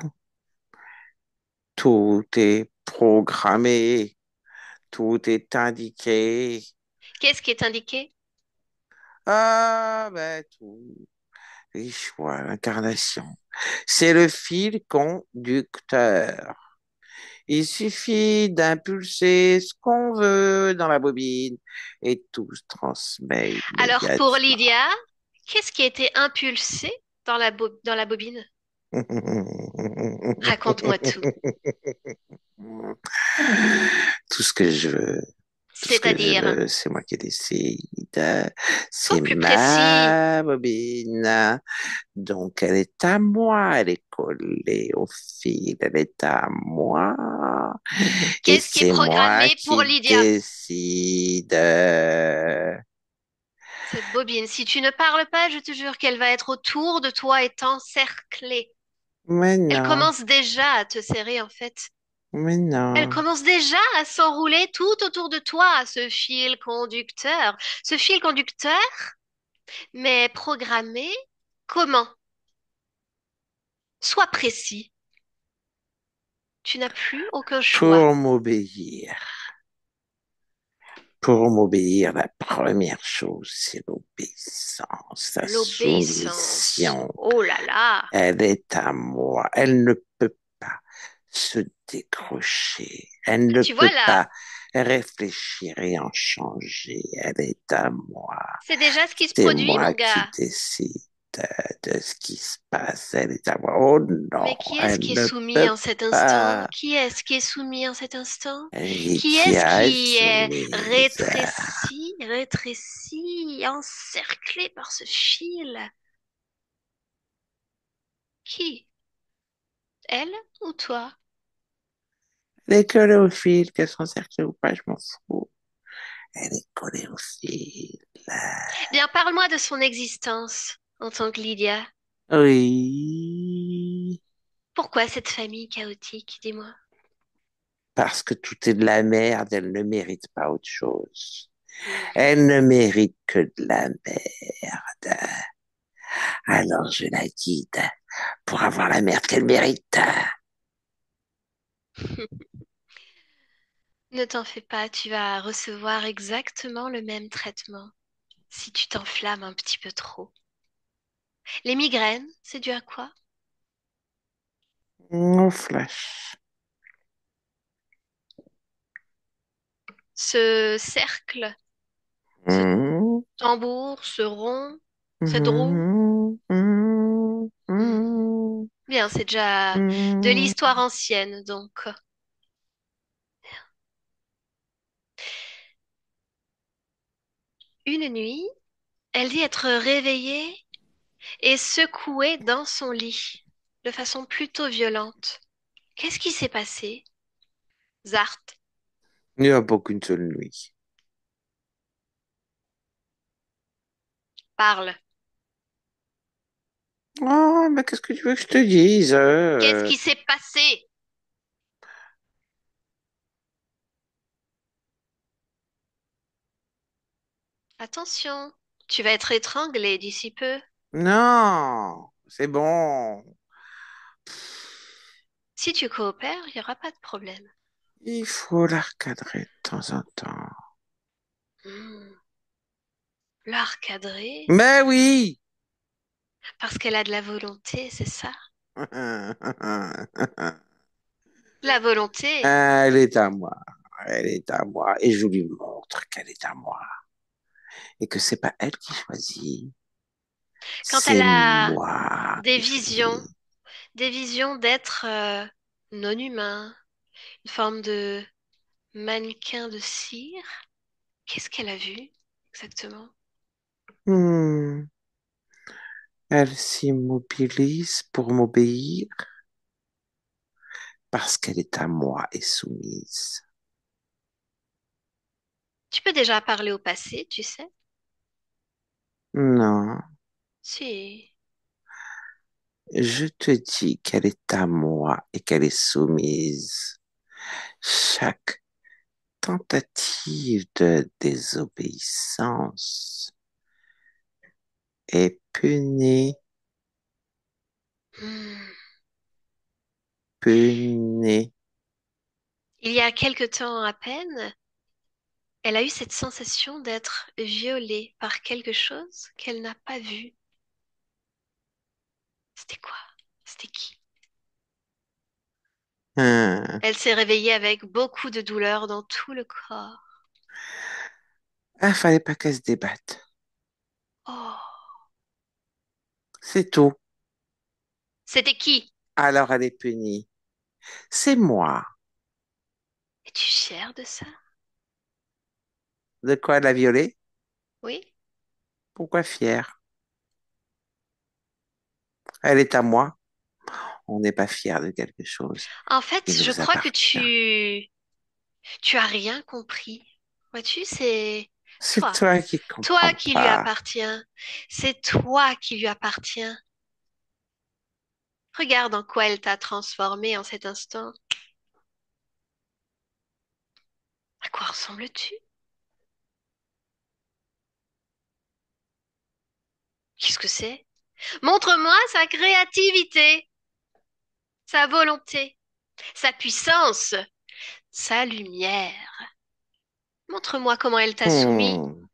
tout est programmé, tout est indiqué. Qu'est-ce qui est indiqué? Ah, ben tout, les choix, l'incarnation. C'est le fil conducteur. Il suffit d'impulser ce qu'on veut dans la bobine et tout se transmet Alors pour immédiatement. Lydia, qu'est-ce qui a été impulsé dans dans la bobine? Raconte-moi tout. Tout ce que je veux, tout ce que je C'est-à-dire, veux, c'est moi qui décide. sois C'est plus précis. ma bobine. Donc, elle est à moi, elle est collée au fil, elle est à moi. Et Qu'est-ce qui est c'est moi programmé pour qui Lydia? décide. Cette bobine, si tu ne parles pas, je te jure qu'elle va être autour de toi et t'encercler. Mais Elle non. commence déjà à te serrer en fait. Mais Elle non. commence déjà à s'enrouler tout autour de toi, ce fil conducteur. Ce fil conducteur, mais programmé comment? Sois précis. Tu n'as plus aucun choix. Pour m'obéir. Pour m'obéir, la première chose, c'est l'obéissance, la L'obéissance. soumission. Oh là là. Elle est à moi. Elle ne peut pas se décrocher. Elle ne Tu vois peut là, pas réfléchir et en changer. Elle est à moi. c'est déjà ce qui se C'est produit, moi mon qui gars. décide de ce qui se passe. Elle est à moi. Oh non, Mais qui est-ce elle qui est ne soumis peut en cet instant? pas. Qui est-ce qui est soumis en cet instant? Qui est-ce Lydia est qui est soumise. rétréci, encerclé par ce fil? Qui? Elle ou toi? Elle est collée au fil, qu'elle s'encercle ou pas, je m'en fous. Elle est collée au fil. Bien, parle-moi de son existence en tant que Lydia. Oui, Pourquoi cette famille chaotique, dis-moi? parce que tout est de la merde, elle ne mérite pas autre chose. Mhm. Elle ne mérite que de la merde. Alors je la guide pour avoir la merde qu'elle mérite. Ne t'en fais pas, tu vas recevoir exactement le même traitement si tu t'enflammes un petit peu trop. Les migraines, c'est dû à quoi? Mon flash. Ce cercle, ce Mmh, tambour, ce rond, cette roue. mmh, mmh, Hmm. mmh, Bien, c'est déjà de mmh. l'histoire ancienne, donc. Une nuit, elle dit être réveillée et secouée dans son lit, de façon plutôt violente. Qu'est-ce qui s'est passé? Zart, Il n'y a pas qu'une seule nuit. parle. Oh, mais qu'est-ce que tu veux que je te dise? Qu'est-ce qui s'est passé? Attention, tu vas être étranglée d'ici peu. Non, c'est bon. Si tu coopères, il n'y aura pas de problème. Il faut la recadrer de temps en temps. Hmm. La recadrer, Mais oui! parce qu'elle a de la volonté, c'est ça? La volonté. Elle est à moi. Elle est à moi. Et je lui montre qu'elle est à moi. Et que c'est pas elle qui choisit. Quand elle C'est a moi des qui visions, choisis. des visions d'être non humain, une forme de mannequin de cire, qu'est-ce qu'elle a vu exactement? Hmm. Elle s'immobilise pour m'obéir parce qu'elle est à moi et soumise. Tu peux déjà parler au passé, tu sais? Non, Si. je te dis qu'elle est à moi et qu'elle est soumise. Chaque tentative de désobéissance est punie, Hmm. punie. Il y a quelque temps à peine, elle a eu cette sensation d'être violée par quelque chose qu'elle n'a pas vu. C'était quoi? C'était qui? Hein. Elle s'est réveillée avec beaucoup de douleur dans tout le corps. Ah, fallait pas qu'elle se débatte. Oh, C'est tout. c'était qui? Alors elle est punie. C'est moi. Es-tu fière de ça? De quoi la violer? Oui? Pourquoi fière? Elle est à moi. On n'est pas fier de quelque chose En qui fait, je nous crois que appartient. tu as rien compris. Vois-tu, c'est C'est toi. toi qui Toi comprends qui lui pas. appartiens. C'est toi qui lui appartiens. Regarde en quoi elle t'a transformé en cet instant. À quoi ressembles-tu? Qu'est-ce que c'est? Montre-moi sa créativité, sa volonté, sa puissance, sa lumière. Montre-moi comment elle t'a soumis. Hmm,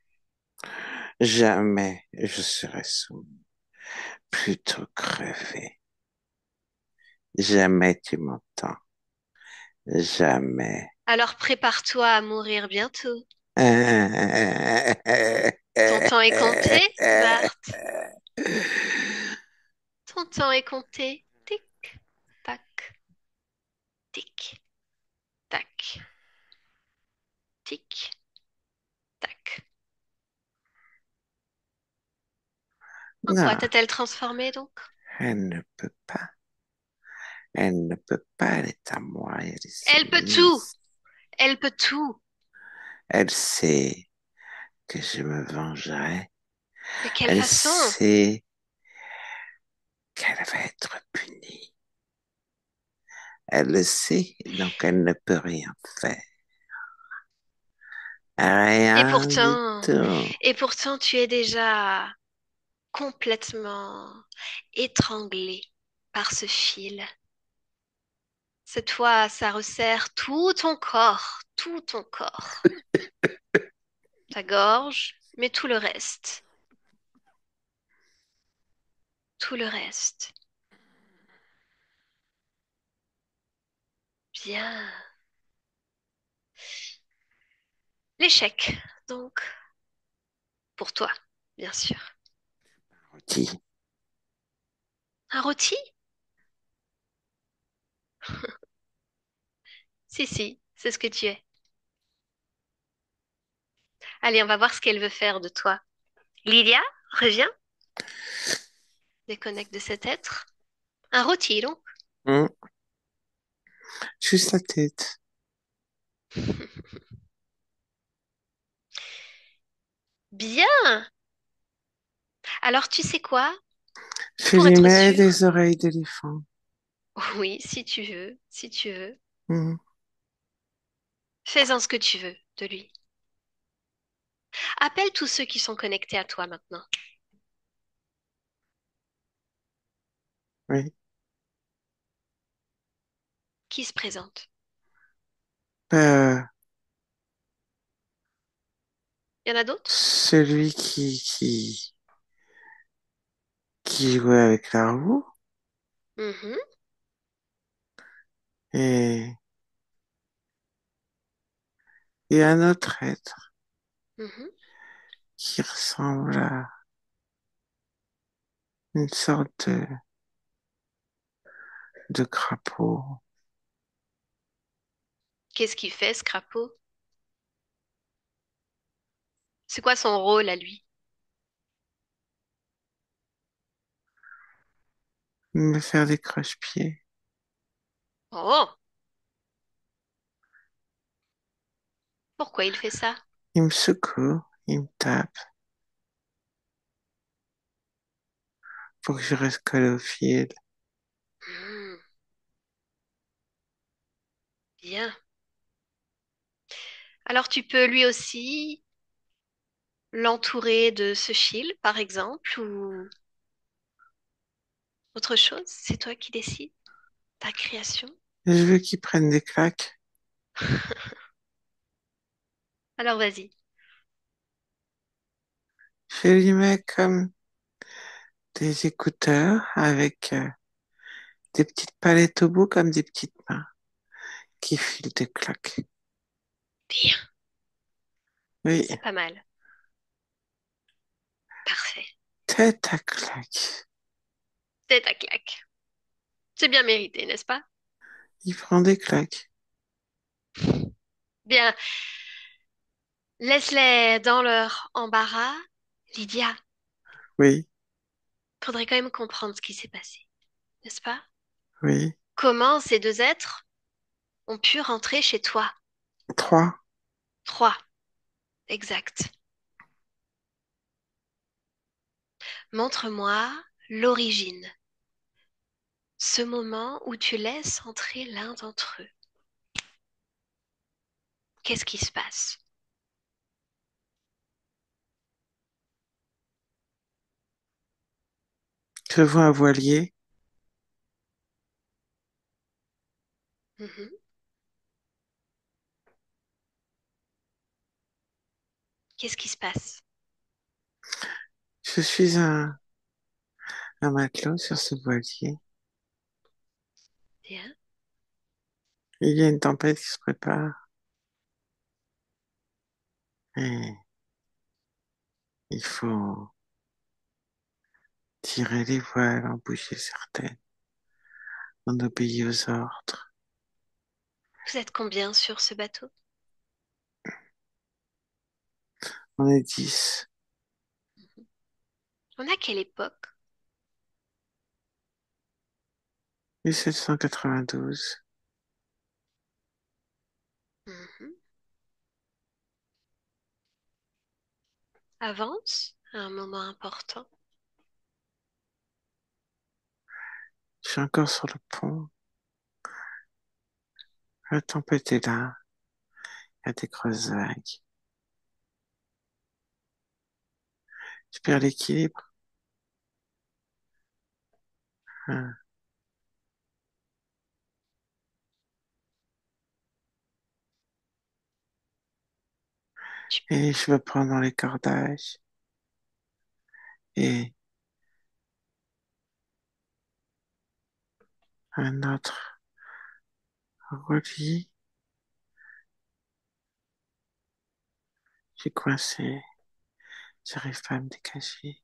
jamais je serai soumis, plutôt crevé. Jamais tu m'entends. Jamais. Alors prépare-toi à mourir bientôt. Ton temps est compté, Bart. Ton temps est compté. Tic, tac, tic, tac, tic, tac. En quoi Non, t'a-t-elle transformé donc? elle ne peut pas. Elle ne peut pas, elle est à moi, elle est Elle peut tout. soumise. Elle peut tout. Elle sait que je me vengerai. De quelle Elle façon? sait qu'elle va être punie. Elle le sait, donc elle ne peut rien faire. Et Rien du pourtant, tout. et pourtant, tu es déjà complètement étranglé par ce fil. Cette fois, ça resserre tout ton corps, ta gorge, mais tout le reste, tout le reste. Bien. L'échec, donc, pour toi, bien sûr. Qui? Un rôti? Si, si, c'est ce que tu es. Allez, on va voir ce qu'elle veut faire de toi. Lydia, reviens, déconnecte de cet être. Un rôti, donc. Hmm, juste la tête. Bien. Alors, tu sais quoi? Je Pour lui être mets sûr, des oreilles d'éléphant. oui, si tu veux, si tu veux, Hmm, fais-en ce que tu veux de lui. Appelle tous ceux qui sont connectés à toi maintenant. oui. Qui se présente? Euh, Il y en a d'autres? celui qui jouait avec la roue Mhm, et, et un autre être mhm. qui ressemble à une sorte de crapaud. Qu'est-ce qu'il fait, ce crapaud? C'est quoi son rôle à lui? Me faire des croche-pieds. Oh, pourquoi il fait ça? Il me secoue, il me tape pour que je reste collé au fil. Hmm, bien. Alors tu peux lui aussi l'entourer de ce fil, par exemple, ou autre chose. C'est toi qui décides, ta création. Et je veux qu'il prenne des claques. Alors vas-y. Je lui mets comme des écouteurs avec des petites palettes au bout comme des petites mains qui filent des claques. Bien, Oui, c'est pas mal. Parfait. tête à claque. C'est ta claque. C'est bien mérité, n'est-ce pas? Il prend des claques. Bien, laisse-les dans leur embarras. Lydia, Oui, faudrait quand même comprendre ce qui s'est passé, n'est-ce pas? oui. Comment ces deux êtres ont pu rentrer chez toi? Trois. Trois, exact. Montre-moi l'origine, ce moment où tu laisses entrer l'un d'entre eux. Qu'est-ce qui se passe? Je vois un voilier. Mhm. Qu'est-ce qui se passe? Je suis un matelot sur ce voilier. Bien. Il y a une tempête qui se prépare et il faut tirer les voiles, en bouger certaines. On obéit aux ordres. Vous êtes combien sur ce bateau? On est 10. On a quelle époque? 1792. Mhm. Avance à un moment important. Je suis encore sur le pont. La tempête est là. Il y a des grosses vagues. Je perds l'équilibre. Hein. Tu, Et je me prends dans les cordages. Et un autre relie. Je suis coincé. J'arrive pas à me décager.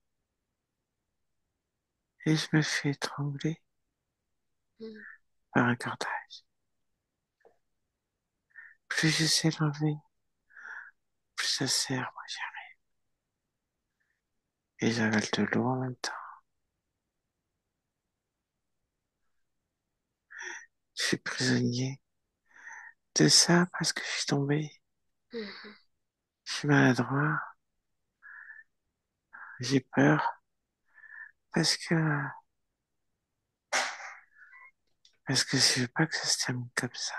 Et je me fais étrangler hmm, par un cordage. Plus j'essaie de l'enlever, plus ça serre, moi j'y arrive. Et j'avale de l'eau en même temps. Je suis prisonnier de ça parce que je suis tombé. mhm. Je suis maladroit. J'ai peur parce que je veux pas que ça se termine comme ça.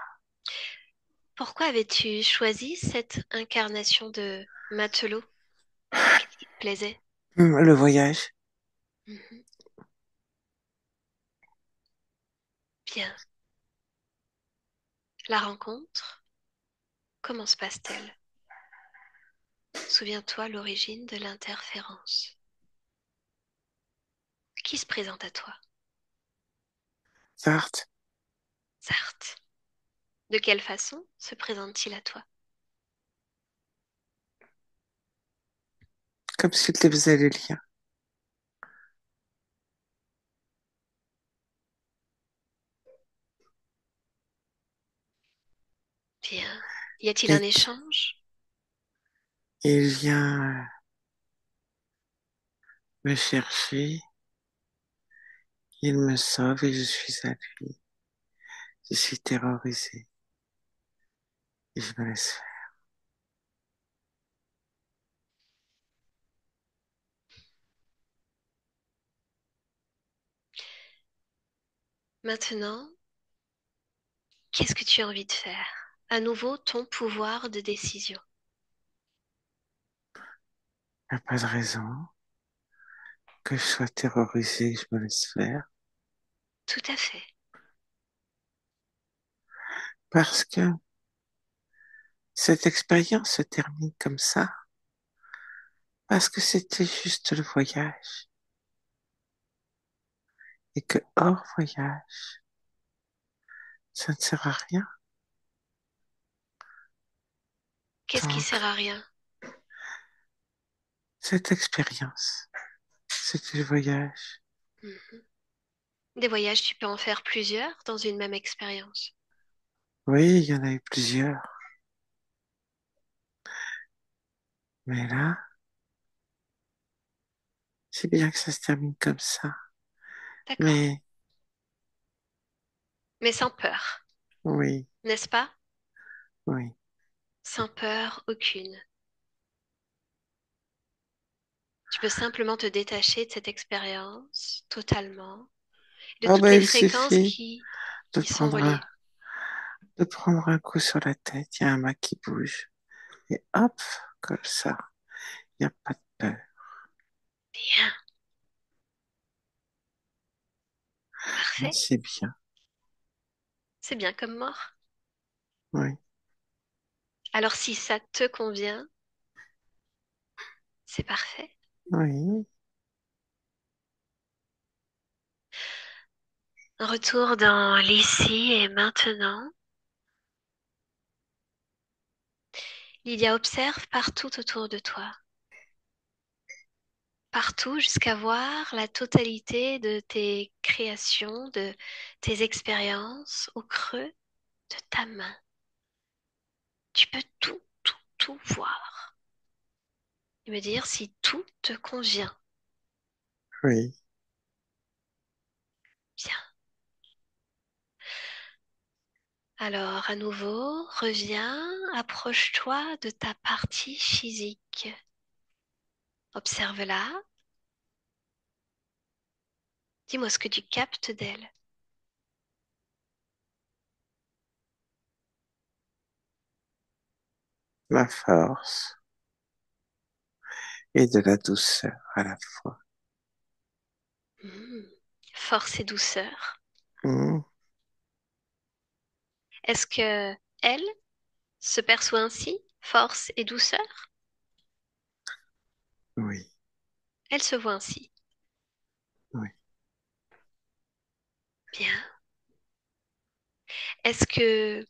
Pourquoi avais-tu choisi cette incarnation de matelot? Qu'est-ce qui te plaisait? Le voyage, Mhm. Bien. La rencontre, comment se passe-t-elle? Souviens-toi l'origine de l'interférence. Qui se présente à toi? Sartre, Sartre. De quelle façon se présente-t-il à toi? comme s'il te faisait le lien. Bien. Y a-t-il un Et échange? il vient me chercher, il me sauve et je suis à lui. Je suis terrorisé et je me laisse faire. Maintenant, qu'est-ce que tu as envie de faire? À nouveau, ton pouvoir de décision. Il n'y a pas de raison que je sois terrorisé et que je me laisse faire. Tout à fait. Parce que cette expérience se termine comme ça. Parce que c'était juste le voyage. Et que hors voyage, ça ne sert à rien. Qu'est-ce qui Donc, sert à rien? cette expérience, c'était le voyage. Mhm. Des voyages, tu peux en faire plusieurs dans une même expérience. Oui, il y en a eu plusieurs. Mais là, c'est bien que ça se termine comme ça. D'accord. Mais Mais sans peur, oui, n'est-ce pas? oui. Sans peur aucune. Tu peux simplement te détacher de cette expérience totalement, de Oh toutes ben, les il fréquences suffit de qui sont prendre un, reliées. de prendre un coup sur la tête, il y a un mât qui bouge. Et hop, comme ça, il n'y a pas de peur. Bien, Ah, parfait. c'est bien, C'est bien comme mort. oui, Alors si ça te convient, c'est parfait. oui, Retour dans l'ici et maintenant. Lydia observe partout autour de toi. Partout jusqu'à voir la totalité de tes créations, de tes expériences au creux de ta main. Tu peux tout, tout, tout voir et me dire si tout te convient. oui. Bien. Alors, à nouveau, reviens, approche-toi de ta partie physique. Observe-la. Dis-moi ce que tu captes d'elle. La force et de la douceur à la fois. Hmm. Force et douceur. Hmm, Est-ce que elle se perçoit ainsi, force et douceur? oui, Elle se voit ainsi. oui. Bien. Est-ce que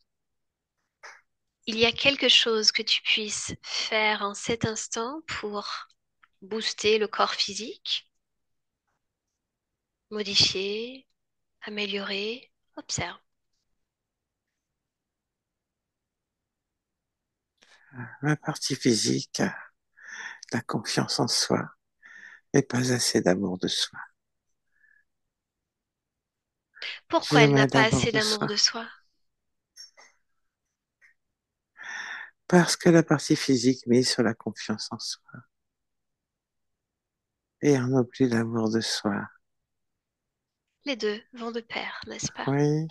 il y a quelque chose que tu puisses faire en cet instant pour booster le corps physique, modifier, améliorer? Observe. La partie physique, la confiance en soi, mais pas assez d'amour de soi. Pourquoi elle n'a Jamais pas d'amour assez de d'amour soi. de soi? Parce que la partie physique mise sur la confiance en soi. Et on oublie l'amour de soi. Les deux vont de pair, n'est-ce pas? Oui,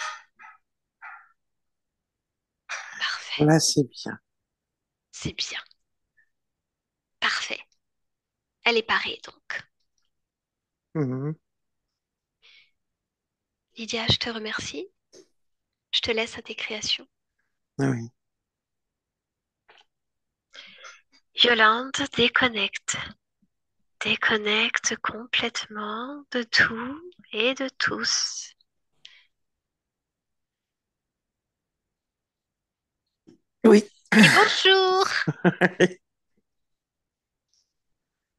Parfait. là c'est bien. C'est bien. Parfait. Elle est parée donc. Mhm, Lydia, je te remercie. Je te laisse à tes créations. oui, Yolande, déconnecte. Déconnecte complètement de tout et de tous. oui, Et bonjour!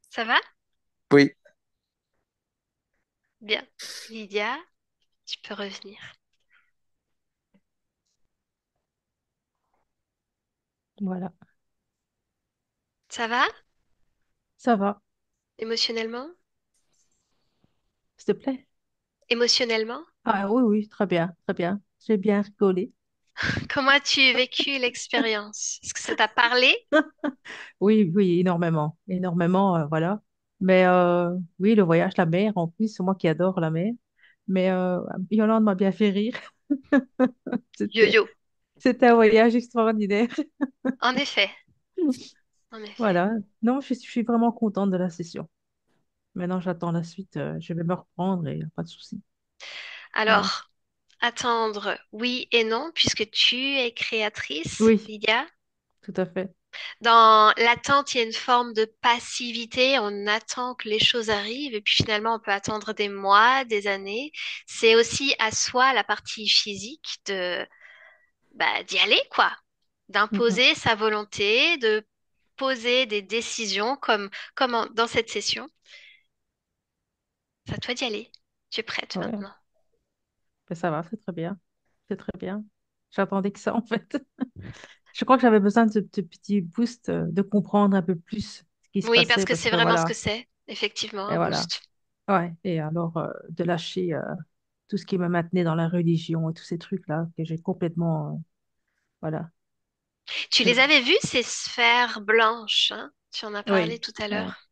Ça va? oui, Bien. Lydia, tu peux revenir. Voilà. Ça va? Ça va, Émotionnellement? s'il te plaît. Émotionnellement? Ah oui, oui, très bien, très bien. J'ai bien rigolé. Comment as-tu vécu l'expérience? Est-ce que ça t'a parlé? Oui, oui, énormément, énormément, voilà. Mais oui, le voyage, la mer, en plus, c'est moi qui adore la mer. Mais Yolande m'a bien fait rire. C'était, Yo-yo. c'était un voyage extraordinaire. En effet, en effet. Voilà. Non, je suis vraiment contente de la session. Maintenant, j'attends la suite. Je vais me reprendre et pas de souci. Voilà. Alors, attendre, oui et non, puisque tu es créatrice, Oui, Lydia. tout à fait. Dans l'attente, il y a une forme de passivité. On attend que les choses arrivent et puis finalement, on peut attendre des mois, des années. C'est aussi à soi la partie physique de d'y aller, quoi, Mm, mm. d'imposer sa volonté, de poser des décisions dans cette session. C'est à toi d'y aller. Tu es prête Ouais. maintenant. Ben, ça va, c'est très bien. C'est très bien. J'attendais que ça, en fait. Je crois que j'avais besoin de ce petit boost, de comprendre un peu plus ce qui se Oui, parce passait, que parce c'est que vraiment ce que voilà. c'est, effectivement, Et un voilà. boost. Ouais. Et alors, de lâcher tout ce qui me maintenait dans la religion et tous ces trucs-là que j'ai complètement. Voilà. Tu C'est les bon. avais vues, ces sphères blanches, hein? Tu en as parlé Oui. tout à Ouais. l'heure.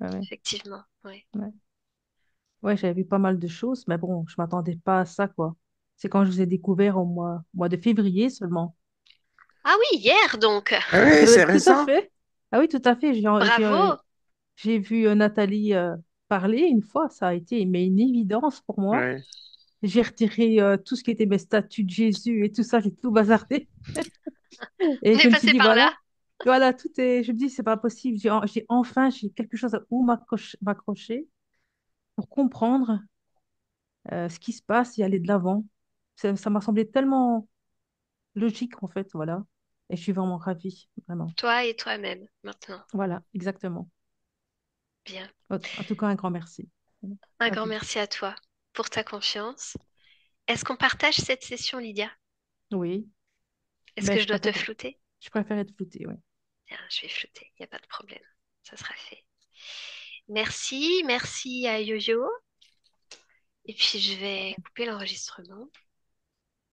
Ouais, ouais. Effectivement, oui. Ouais. Ouais, j'avais vu pas mal de choses, mais bon, je m'attendais pas à ça, quoi. C'est quand je vous ai découvert au mois de février seulement. Ah oui, hier donc. Ah oui, c'est Tout à récent. fait. Ah oui, tout à fait. Bravo. J'ai vu Nathalie parler une fois. Ça a été mais une évidence pour moi. Oui, J'ai retiré tout ce qui était mes statues de Jésus et tout ça. J'ai tout bazardé. Et On je est me suis passé dit, par là. voilà, tout est. Je me dis, c'est pas possible. J'ai quelque chose à où m'accrocher pour comprendre ce qui se passe et aller de l'avant. Ça m'a semblé tellement logique, en fait, voilà. Et je suis vraiment ravie, vraiment. Toi et toi-même, maintenant. Voilà, exactement. Bien. En tout cas, un grand merci. Un À grand tout de suite. merci à toi pour ta confiance. Est-ce qu'on partage cette session, Lydia? Oui, Est-ce mais que je dois te flouter? je préfère être floutée, oui. Bien, je vais flouter, il n'y a pas de problème. Ça sera fait. Merci, merci à Yo-Yo. Et puis je vais couper l'enregistrement.